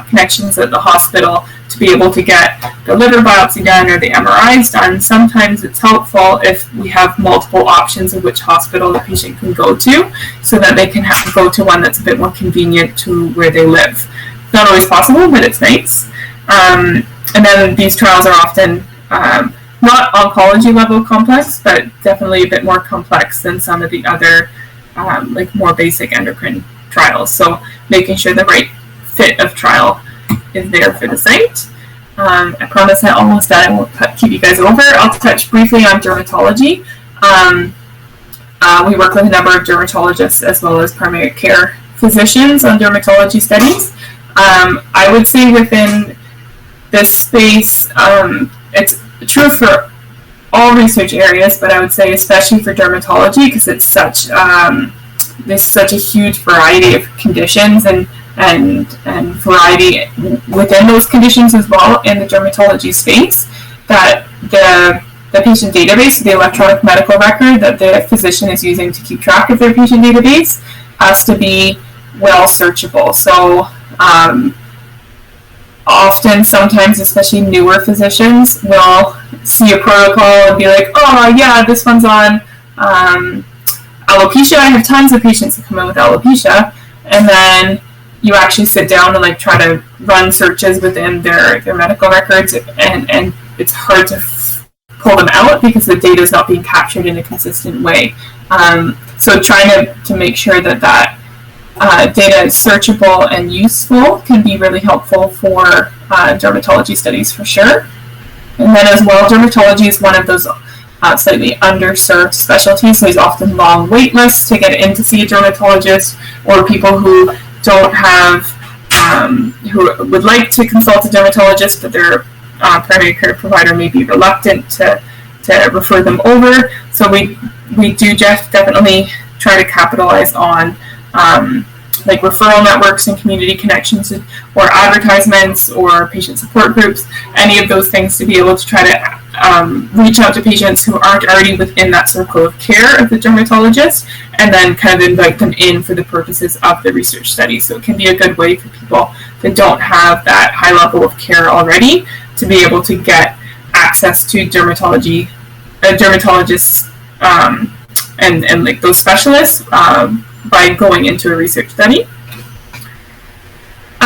connections at the hospital to be able to get the liver biopsy done or the MRIs done, sometimes it's helpful if we have multiple options of which hospital the patient can go to, so that they can go to one that's a bit more convenient to where they live. Not always possible, but it's nice. And then these trials are often not oncology level complex, but definitely a bit more complex than some of the other more basic endocrine trials. So making sure the right fit of trial is there for the site. I promise I'm almost done. I won't keep you guys over. I'll touch briefly on dermatology. We work with a number of dermatologists as well as primary care physicians on dermatology studies. I would say within this space, it's true for all research areas, but I would say especially for dermatology because it's such there's such a huge variety of conditions and variety within those conditions as well in the dermatology space that the patient database, the electronic medical record that the physician is using to keep track of their patient database has to be well searchable. So often, sometimes, especially newer physicians will see a protocol and be like, oh yeah, this one's on alopecia. I have tons of patients that come in with alopecia. And then you actually sit down and like try to run searches within their medical records and it's hard to pull them out because the data is not being captured in a consistent way. So trying to make sure that data is searchable and useful can be really helpful for dermatology studies for sure. And then as well, dermatology is one of those slightly underserved specialties, so there's often long wait lists to get in to see a dermatologist, or people who don't have, who would like to consult a dermatologist, but their primary care provider may be reluctant to refer them over. So we do definitely try to capitalize on like referral networks and community connections or advertisements or patient support groups, any of those things to be able to try to reach out to patients who aren't already within that circle of care of the dermatologist and then kind of invite them in for the purposes of the research study. So it can be a good way for people that don't have that high level of care already to be able to get access to dermatologists and like those specialists by going into a research study.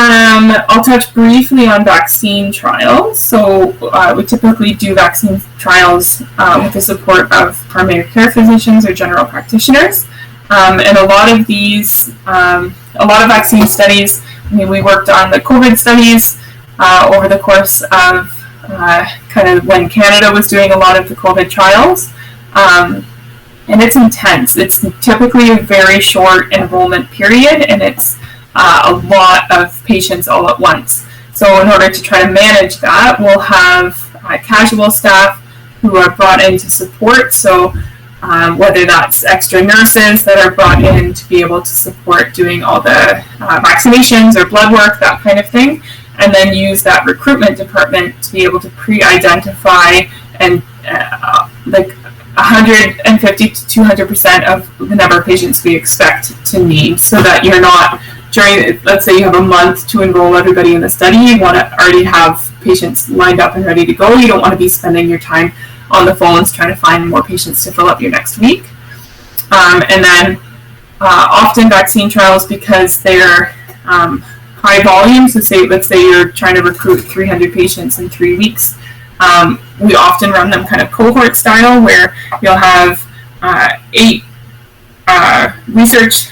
I'll touch briefly on vaccine trials. So we typically do vaccine trials with the support of primary care physicians or general practitioners. And a lot of vaccine studies, I mean, we worked on the COVID studies over the course of kind of when Canada was doing a lot of the COVID trials. And it's intense. It's typically a very short enrollment period, and it's a lot of patients all at once. So in order to try to manage that, we'll have casual staff who are brought in to support. So whether that's extra nurses that are brought in to be able to support doing all the vaccinations or blood work, that kind of thing, and then use that recruitment department to be able to pre-identify and like 150 to 200% of the number of patients we expect to need, so that you're not during, let's say you have a month to enroll everybody in the study, you want to already have patients lined up and ready to go. You don't want to be spending your time on the phones trying to find more patients to fill up your next week. And then often vaccine trials, because they're high volume, so let's say you're trying to recruit 300 patients in 3 weeks, we often run them kind of cohort style, where you'll have 8 research.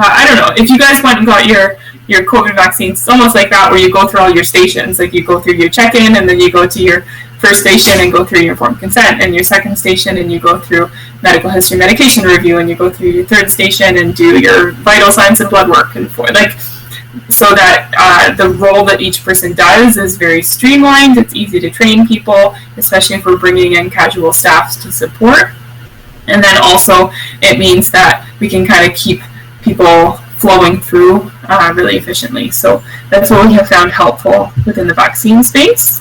I don't know, if you guys went and got your COVID vaccines, it's almost like that, where you go through all your stations. Like you go through your check-in, and then you go to your first station and go through your informed consent, and your second station, and you go through medical history medication review, and you go through your third station and do your vital signs and blood work, and so that the role that each person does is very streamlined. It's easy to train people, especially if we're bringing in casual staffs to support. And then also it means that we can kind of keep people flowing through really efficiently. So that's what we have found helpful within the vaccine space.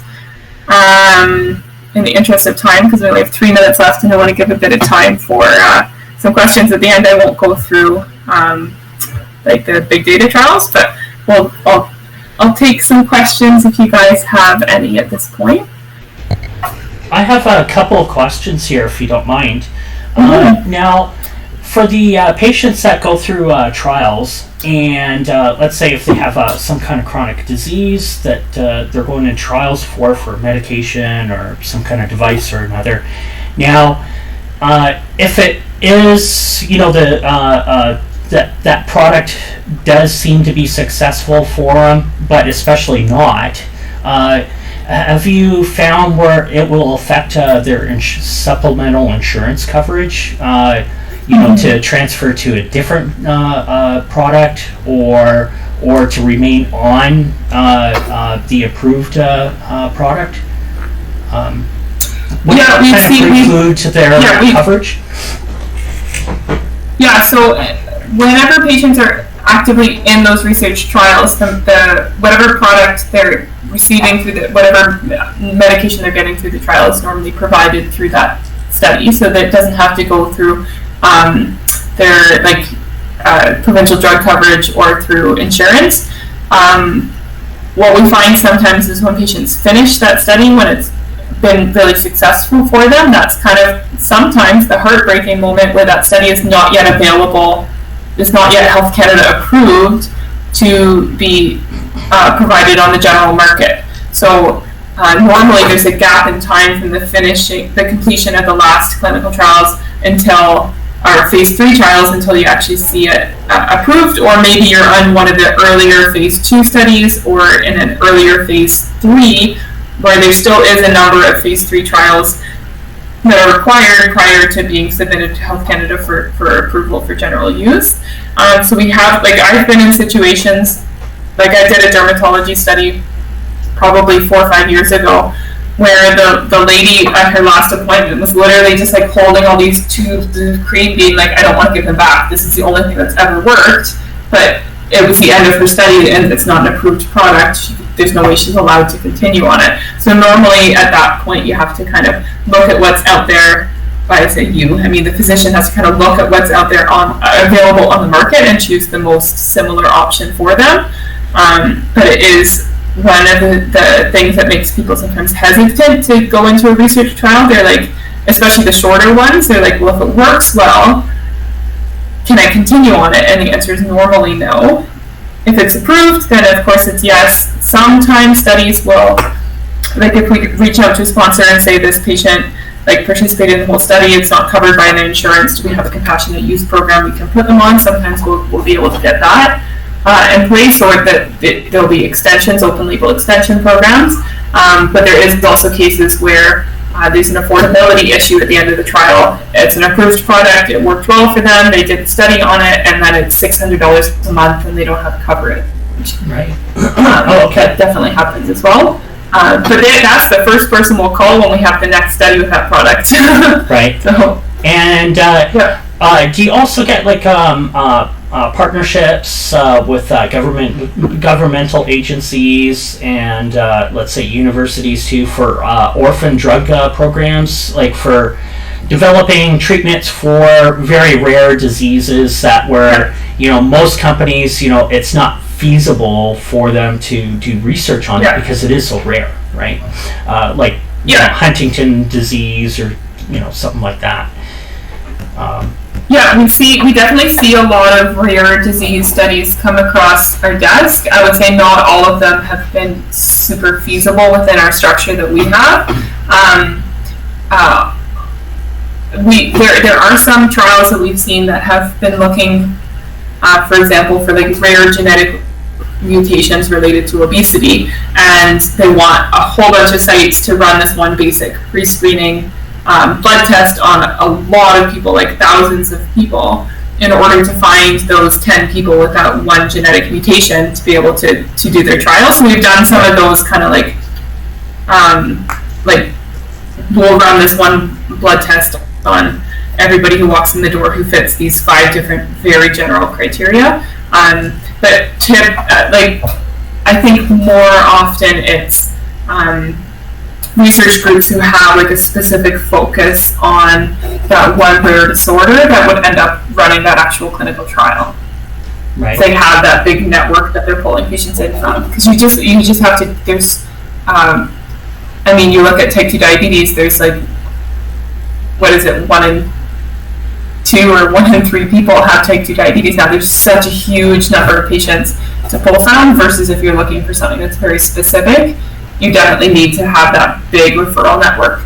In the interest of time, because we only have 3 minutes left and I want to give a bit of time for some questions at the end, I won't go through like the big data trials, but I'll take some questions if you guys have any at this point. I have a couple of questions here, if you don't mind. Now, for the patients that go through trials, and let's say if they have some kind of chronic disease that they're going in trials for medication or some kind of device or another. Now, if it is, that product does seem to be successful for them, but especially not. Have you found where it will affect their supplemental insurance coverage? To transfer to a different product, or to remain on the approved product? Would Yeah, that kind of preclude their coverage? Yeah, so whenever patients are actively in those research trials, the whatever product they're receiving through whatever medication they're getting through the trial is normally provided through that study, so that it doesn't have to go through their provincial drug coverage or through insurance. What we find sometimes is when patients finish that study, when it's been really successful for them, that's kind of sometimes the heartbreaking moment where that study is not yet available, is not yet Health Canada approved to be provided on the general market. So normally there's a gap in time from the completion of the last clinical trials until our phase 3 trials, until you actually see it approved, or maybe you're on one of the earlier phase 2 studies or in an earlier phase 3 where there still is a number of phase 3 trials that are required prior to being submitted to Health Canada for approval for general use. So we have, I've been in situations, I did a dermatology study probably 4 or 5 years ago, where the lady at her last appointment was literally just holding all these tubes of cream, being like, I don't want to give them back. This is the only thing that's ever worked. But it was the end of her study, and it's not an approved product. There's no way she's allowed to continue on it. So normally at that point, you have to kind of look at what's out there. By I say you, I mean the physician has to kind of look at what's out there available on the market and choose the most similar option for them. But it is one of the things that makes people sometimes hesitant to go into a research trial. They're like, especially the shorter ones, they're like, well, if it works well, can I continue on it? And the answer is normally no. If it's approved, then of course it's yes. Sometimes studies will, if we reach out to a sponsor and say this patient participated in the whole study, it's not covered by the insurance, do we have a compassionate use program we can put them on? Sometimes we'll be able to get that in place, or that there'll be extensions, open label extension programs. But there is also cases where there's an affordability issue at the end of the trial. It's an approved product, it worked well for them, they did the study on it, and then it's $600 a month and they don't have coverage. Right. That definitely happens as well. But that's the first person we'll call when we have the next study with that product. Right. So, and do you also get partnerships with governmental agencies and let's say universities too for orphan drug programs, for developing treatments for very rare diseases that were most companies it's not feasible for them to do research on it because it is so rare, right? Huntington disease or something like that. We definitely see a lot of rare disease studies come across our desk. I would say not all of them have been super feasible within our structure that we have. There are some trials that we've seen that have been looking, for example, for rare genetic mutations related to obesity, and they want a whole bunch of sites to run this one basic pre-screening blood test on a lot of people, thousands of people, in order to find those 10 people with that one genetic mutation to be able to do their trial. So we've done some of those kind of we'll run this one blood test on everybody who walks in the door who fits these 5 different very general criteria. But I think more often it's research groups who have a specific focus on that one rare disorder that would end up running that actual clinical trial. Right. They have that big network that they're pulling patients in from. Because you just have to. There's, you look at type 2 diabetes. There's 1 in 2 or 1 in 3 people have type 2 diabetes. Now there's such a huge number of patients to pull from, versus if you're looking for something that's very specific, you definitely need to have that big referral network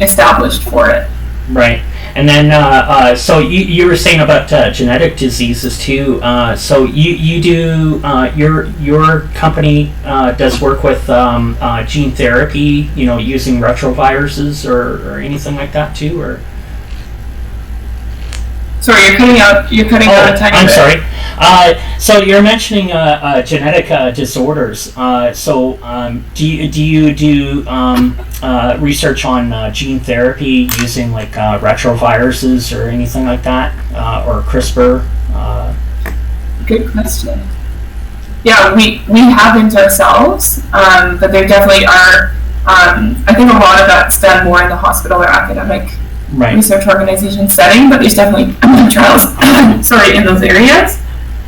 established for it. Right. And then, so you were saying about genetic diseases too. So you do your company does work with gene therapy, using retroviruses or anything like that too, or? Sorry, you're cutting out. You're cutting out a tiny I'm bit. sorry. So you're mentioning genetic disorders. So do you do research on gene therapy using like retroviruses or anything like that, or CRISPR? Good question. Yeah, we haven't ourselves, but there definitely are. I think a lot of that's done more in the hospital or academic research organization setting, but there's definitely trials. Sorry, in those areas.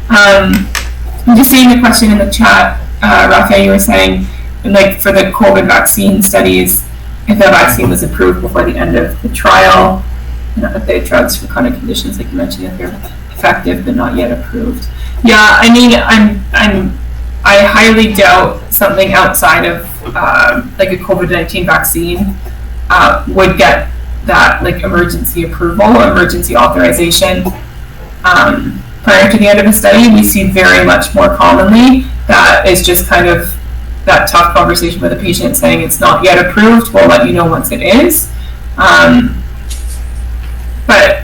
I'm just seeing the question in the chat, Rafael. You were saying, like for the COVID vaccine studies, if the vaccine was approved before the end of the trial, if they had drugs for chronic conditions, like you mentioned, if they're effective but not yet approved. Yeah, I mean, I highly doubt something outside of like a COVID-19 vaccine would get that like emergency approval, emergency authorization prior to the end of the study. We see very much more commonly that it's just kind of that tough conversation with the patient saying it's not yet approved. We'll let you know once it is. But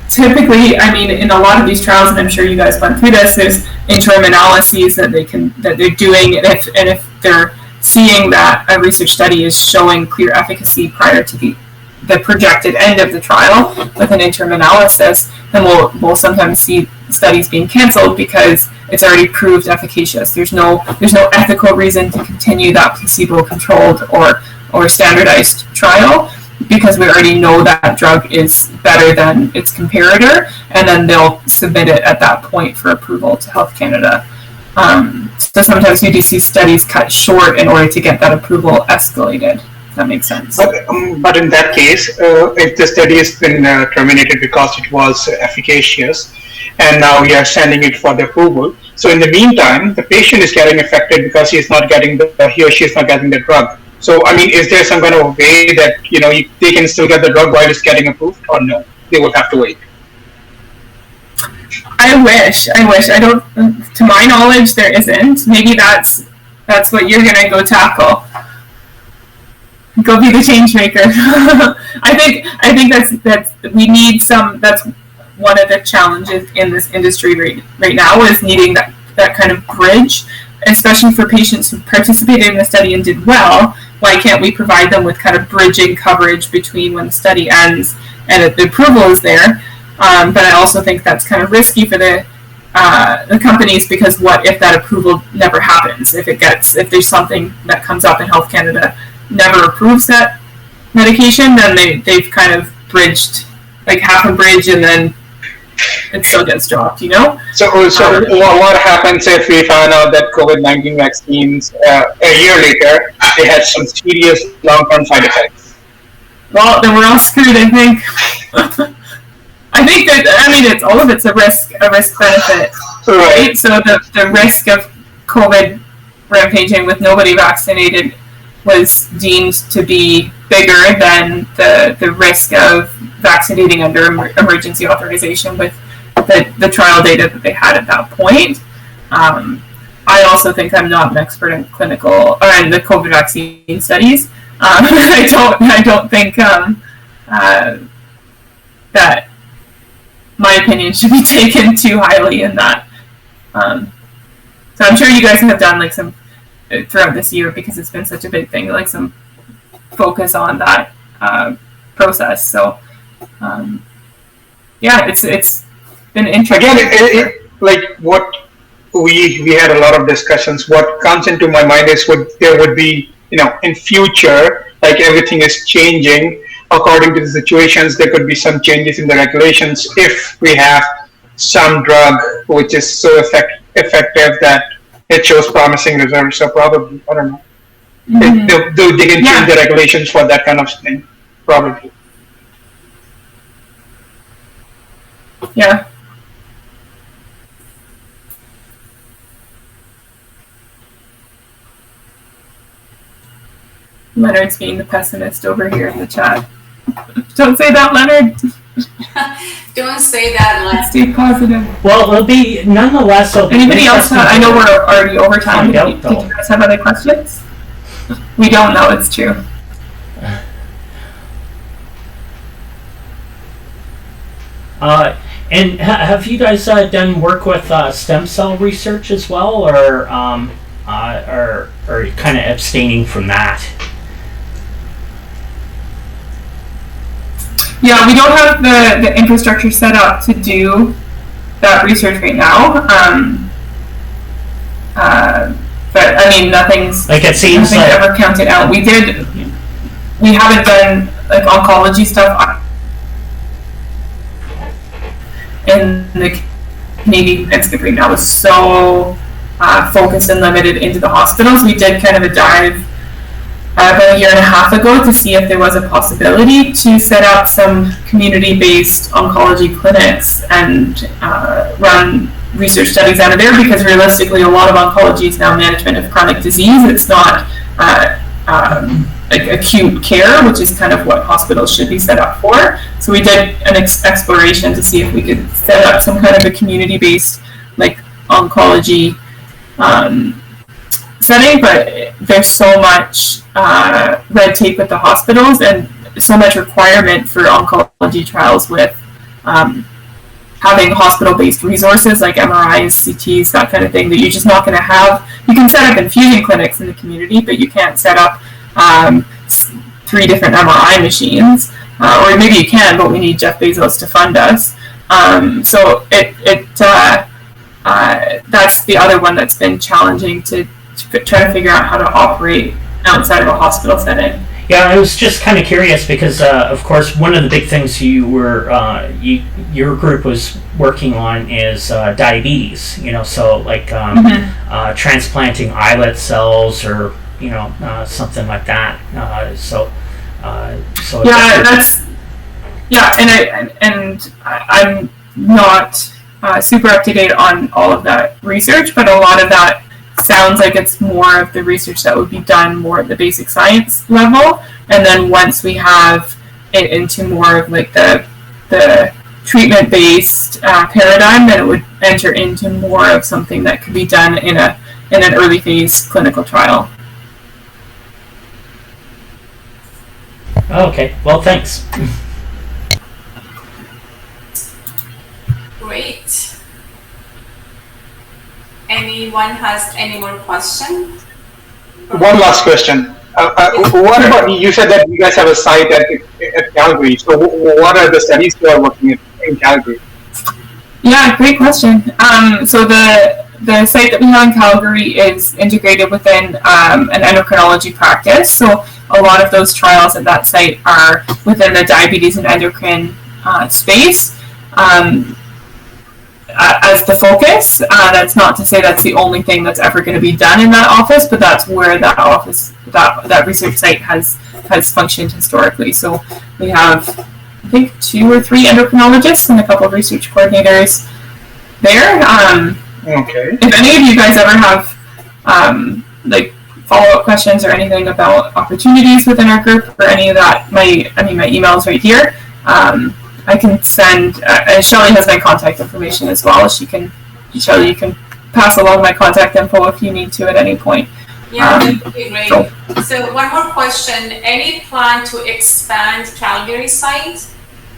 typically, I mean, in a lot of these trials, and I'm sure you guys went through this, there's interim analyses that they're doing, and if they're seeing that a research study is showing clear efficacy prior to the projected end of the trial with an interim analysis, then we'll sometimes see studies being canceled because it's already proved efficacious. There's no ethical reason to continue that placebo-controlled or standardized trial because we already know that drug is better than its comparator, and then they'll submit it at that point for approval to Health Canada. So sometimes we do see studies cut short in order to get that approval escalated. That makes sense. But in that case, if the study has been terminated because it was efficacious, and now we are sending it for the approval, so in the meantime, the patient is getting affected because he or she is not getting the drug. So, I mean, is there some kind of way that they can still get the drug while it's getting approved, or no? They will have to wait. I wish. I don't. To my knowledge, there isn't. Maybe that's what you're gonna go tackle. Go be the change maker. I think that's we need some. That's one of the challenges in this industry right now is needing that kind of bridge, especially for patients who participated in the study and did well. Why can't we provide them with kind of bridging coverage between when the study ends and the approval is there? But I also think that's kind of risky for the companies because what if that approval never happens? If there's something that comes up and Health Canada never approves that medication, then they've kind of bridged like half a bridge and then it still gets dropped, So what happens if we find out that COVID-19 vaccines a year later they had some serious long-term side effects? Well, then we're all screwed, I think. I think that it's all of it's a risk benefit, right? So the risk of COVID rampaging with nobody vaccinated was deemed to be bigger than the risk of vaccinating under emergency authorization with the trial data that they had at that point. I also think I'm not an expert in clinical or in the COVID vaccine studies. I don't think that my opinion should be taken too highly in that. So I'm sure you guys have done like some throughout this year because it's been such a big thing, like some focus on that process. So yeah, it's been interesting. Again, like what we had a lot of discussions. What comes into my mind is there would be in future, like everything is changing according to the situations. There could be some changes in the regulations if we have some drug which is so effective that it shows promising results. So probably, I don't know. Mm-hmm. They can change the regulations for that kind of thing, probably. Yeah. Leonard's being the pessimist over here in the chat. Don't say that, Leonard. Don't say that, Leonard. Stay positive. Well, it'll be nonetheless. Anybody else? I know we're already over time. Did you though. guys have other questions? We don't know. It's true. And have you guys done work with stem cell research as well, or kind of abstaining from that? Yeah, we don't have the infrastructure set up to do that research right now. But I mean, nothing's ever counted out. We haven't done like oncology stuff in the Canadian landscape right now. Is so focused and limited into the hospitals. We did kind of a dive about a year and a half ago to see if there was a possibility to set up some community-based oncology clinics and run research studies out of there, because realistically a lot of oncology is now management of chronic disease. It's not like acute care, which is kind of what hospitals should be set up for. So we did an exploration to see if we could set up some kind of a community-based like oncology setting, but there's so much red tape with the hospitals and so much requirement for oncology trials with having hospital-based resources like MRIs, CTs, that kind of thing, that you're just not going to have. You can set up infusion clinics in the community, but you can't set up 3 different MRI machines, or maybe you can, but we need Jeff Bezos to fund us. So that's the other one that's been challenging to try to figure out how to operate outside of a hospital setting. Yeah, I was just kind of curious because, of course, one of the big things your group was working on is diabetes. So like transplanting islet cells or something like that. I'm not super up to date on all of that research, but a lot of that sounds like it's more of the research that would be done more at the basic science level, and then once we have it into more of like the treatment-based paradigm, then it would enter into more of something that could be done in an early phase clinical trial. Okay, well, thanks. Great. Anyone has any more questions? One last question. What about, you said that you guys have a site at Calgary, so what are the studies you are working in Calgary? Yeah, great question. So the site that we have in Calgary is integrated within an endocrinology practice, so a lot of those trials at that site are within the diabetes and endocrine space. As the focus. That's not to say that's the only thing that's ever going to be done in that office, but that's where that office, that research site has functioned historically. So we have, I think, 2 or 3 endocrinologists and a couple of research coordinators there. Okay. If any of you guys ever have like follow-up questions or anything about opportunities within our group or any of that, my email is right here. I can send, Shelley has my contact information as well. Shelley, you can pass along my contact info if you need to at any point. Yeah, that would be great. So one more question. Any plan to expand Calgary site?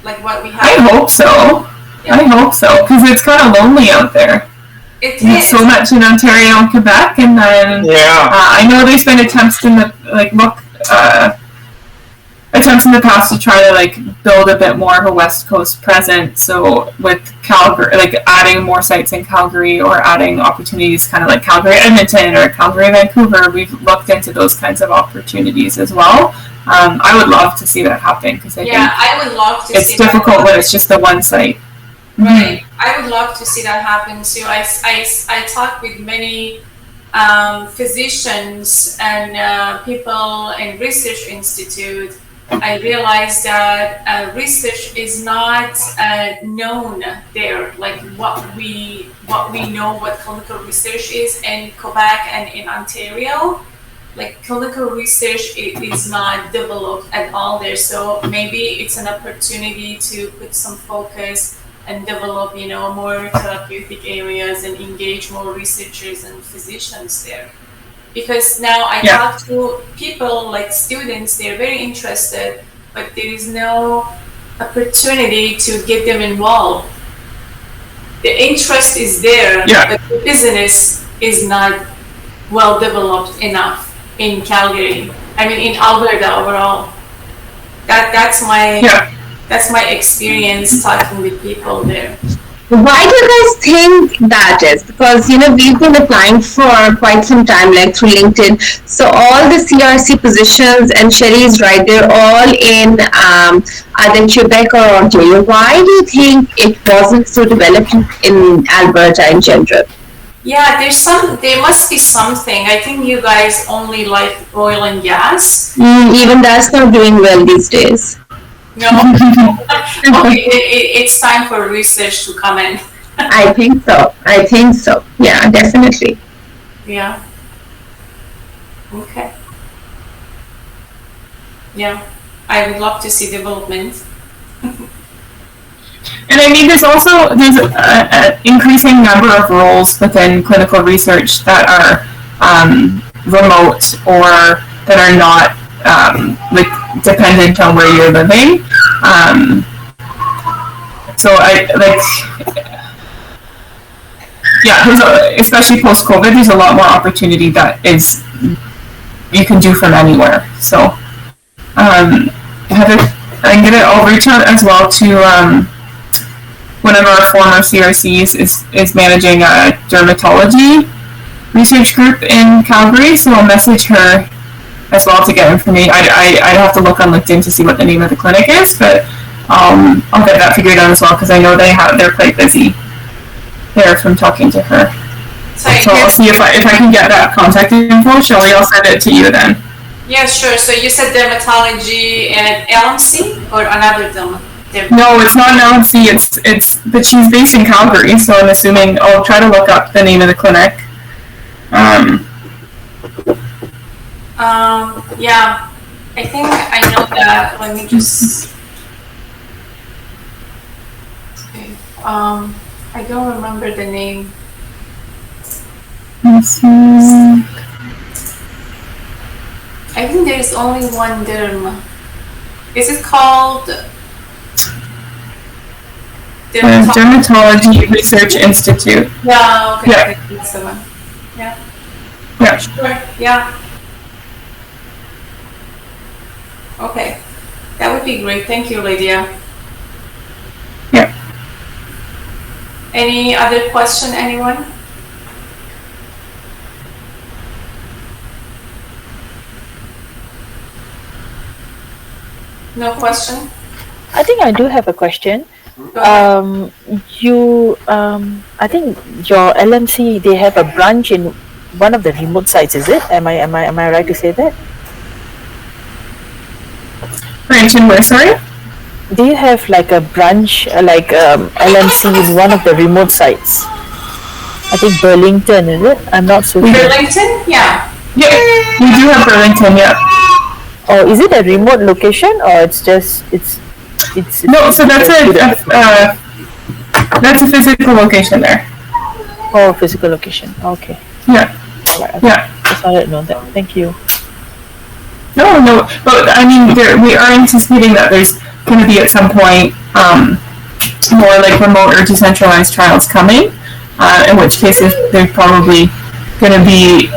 Like what we have? I hope so. Yeah. I hope so, because it's kind of lonely out there. There's so much in Ontario and Quebec, and then I know there's been attempts in the past to try to like build a bit more of a West Coast presence. So with Calgary, like adding more sites in Calgary or adding opportunities kind of like Calgary Edmonton or Calgary Vancouver, we've looked into those kinds of opportunities as well. I would love to see that happen, because I would love to. It's difficult when it's just the one site. Right. Mm-hmm. I would love to see that happen. So I talk with many physicians and people in research institute. I realized that research is not known there, like what we know what clinical research is in Quebec and in Ontario. like clinical research is not developed at all there. So maybe it's an opportunity to put some focus and develop, more therapeutic areas and engage more researchers and physicians there. Because now I talk to people like students, they're very interested, but there is no opportunity to get them involved. The interest is there, but the business is not well developed enough in Calgary. I mean, in Alberta overall. That's my experience talking with people there. Why do you guys think that is? Because, we've been applying for quite some time, like through LinkedIn. So all the CRC positions, and Sherry's right, they're all in either Quebec or Ontario. Why do you think it wasn't so developed in Alberta in general? Yeah, there must be something. I think you guys only like oil and gas. Even that's not doing well these days. No. Okay, it's time for research to come in. I think so. Yeah, definitely. Yeah. Okay. Yeah, I would love to see development. And I mean, there's an increasing number of roles within clinical research that are remote or that are not dependent on where you're living. Especially post-COVID, there's a lot more opportunity that you can do from anywhere. So, I'll reach out as well to one of our former CRCs is managing a dermatology research group in Calgary, so I'll message her as well to get information. I'd have to look on LinkedIn to see what the name of the clinic is, but I'll get that figured out as well because I know they're quite busy there from talking to her. So I'll see if I can get that contact info. Shelley, I'll send it to you then. Yeah, sure. So you said dermatology at LMC or another dermatology? No, it's not an LMC. But she's based in Calgary, so I'm assuming I'll try to look up the name of the clinic. Yeah, I think I know that. Let me just. Okay. I don't remember the name. Let's see. I think there is only one derm. Is it called? Dermatology Research Institute. Yeah, okay. Yeah. That's the one. Yeah. Yeah. Sure, yeah. Okay. That would be great. Thank you, Lydia. Yeah. Any other question, anyone? No question? I think I do have a question. I think your LMC, they have a branch in one of the remote sites, is it? Am I right to say that? Branch in where, sorry? Do you have like a branch, LMC in one of the remote sites? I think Burlington, is it? I'm not so sure. Burlington? Yeah. Yeah, we do have Burlington, yeah. Oh, is it a remote location or it's no, so that's a physical location there. Oh, physical location. Okay. Yeah. Alright, okay. Yeah. Just wanted to know that. Thank you. No, but I mean, we are anticipating that there's going to be at some point more like remote or decentralized trials coming, in which case there's probably going to be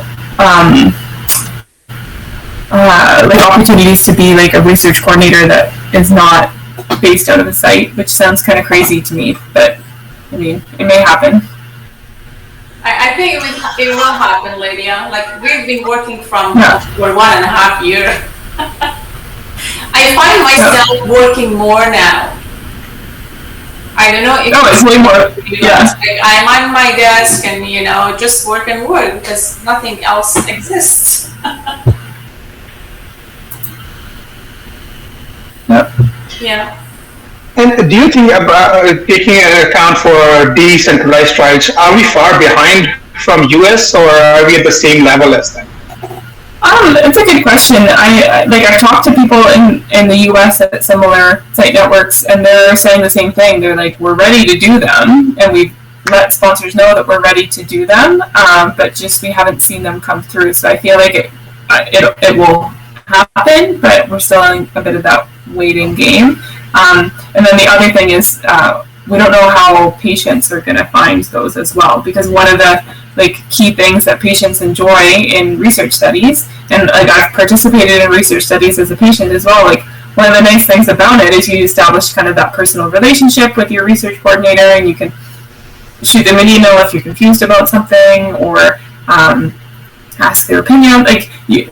like opportunities to be like a research coordinator that is not based out of the site, which sounds kind of crazy to me, but I mean, it may happen. I think it will happen, Lydia. Like, we've been working from home for 1.5 years. I find myself working more now. I don't know if it's way more. Yeah. Like, I'm on my desk and just work and work because nothing else exists. Yep. Yeah. And do you think taking into account for decentralized trials, are we far behind from US or are we at the same level as them? It's a good question. I've talked to people in the U.S. at similar site networks, and they're saying the same thing. They're like, we're ready to do them, and we've let sponsors know that we're ready to do them, but just we haven't seen them come through. So I feel like it will happen, but we're still in a bit of that waiting game. And then the other thing is we don't know how patients are going to find those as well, because one of the key things that patients enjoy in research studies, and I've participated in research studies as a patient as well, one of the nice things about it is you establish kind of that personal relationship with your research coordinator, and you can shoot them an email if you're confused about something, or ask their opinion. You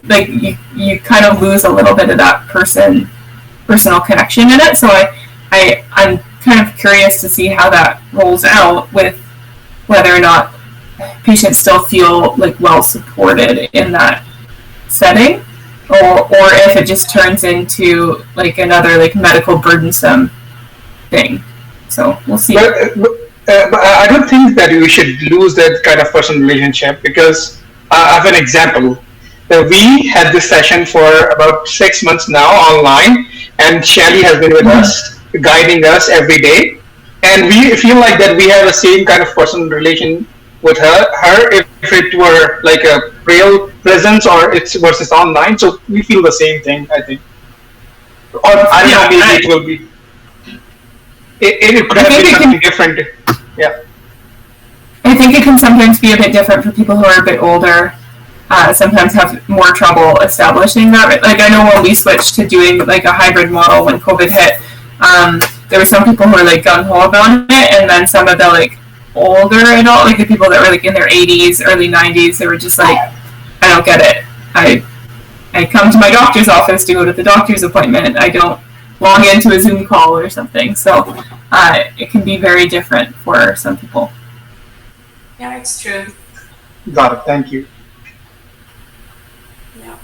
kind of lose a little bit of that personal connection in it. So I'm kind of curious to see how that rolls out, with whether or not patients still feel well supported in that setting, or if it just turns into another medical burdensome thing. So we'll see. But I don't think that we should lose that kind of personal relationship, because I have an example. We had this session for about 6 months now online, and Shelly has been with us, guiding us every day, and we feel like that we have the same kind of personal relation with her if it were a real presence or it's versus online. So we feel the same thing, I think. Or I don't know, maybe it will be. It could have been something different. Yeah. I think it can sometimes be a bit different for people who are a bit older. Sometimes have more trouble establishing that. I know when we switched to doing a hybrid model when COVID hit, there were some people who were gung-ho about it, and then some of the older adult, the people that were in their 80s, early 90s, they were just I don't get it. I come to my doctor's office to go to the doctor's appointment. I don't log into a Zoom call or something. So it can be very different for some people. Yeah, it's true. Got it. Thank you. Yeah.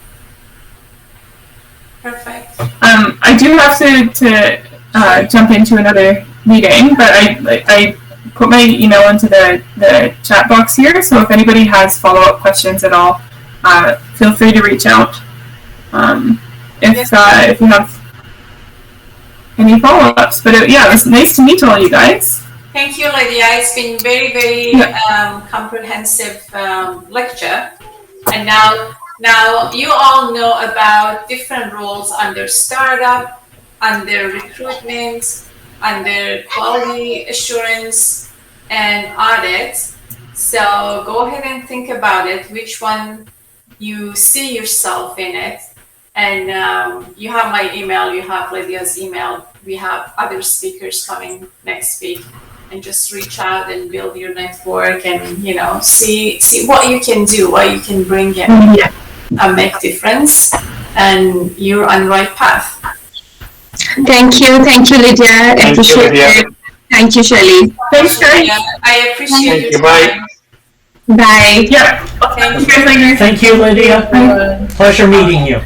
Perfect. I do have to jump into another meeting, but I put my email into the chat box here, so if anybody has follow-up questions at all, feel free to reach out. If you have any follow-ups. But it was nice to meet all you guys. Thank you, Lydia. It's been very, very comprehensive lecture. And now you all know about different roles under startup, under recruitment, under quality assurance and audit. So go ahead and think about it, which one you see yourself in it. And you have my email, you have Lydia's email. We have other speakers coming next week, and just reach out and build your network, and see what you can do, what you can bring in, and make difference. And you're on the right path. Thank you, Lydia. I appreciate it. Thank you, Shelley. Thanks, guys. I appreciate your time. Bye. Yeah. Thank you. Thank you, Lydia. Pleasure meeting you.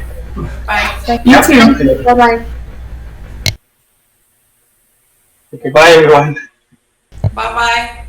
Bye. You too. Bye-bye. Okay, bye everyone. Bye-bye.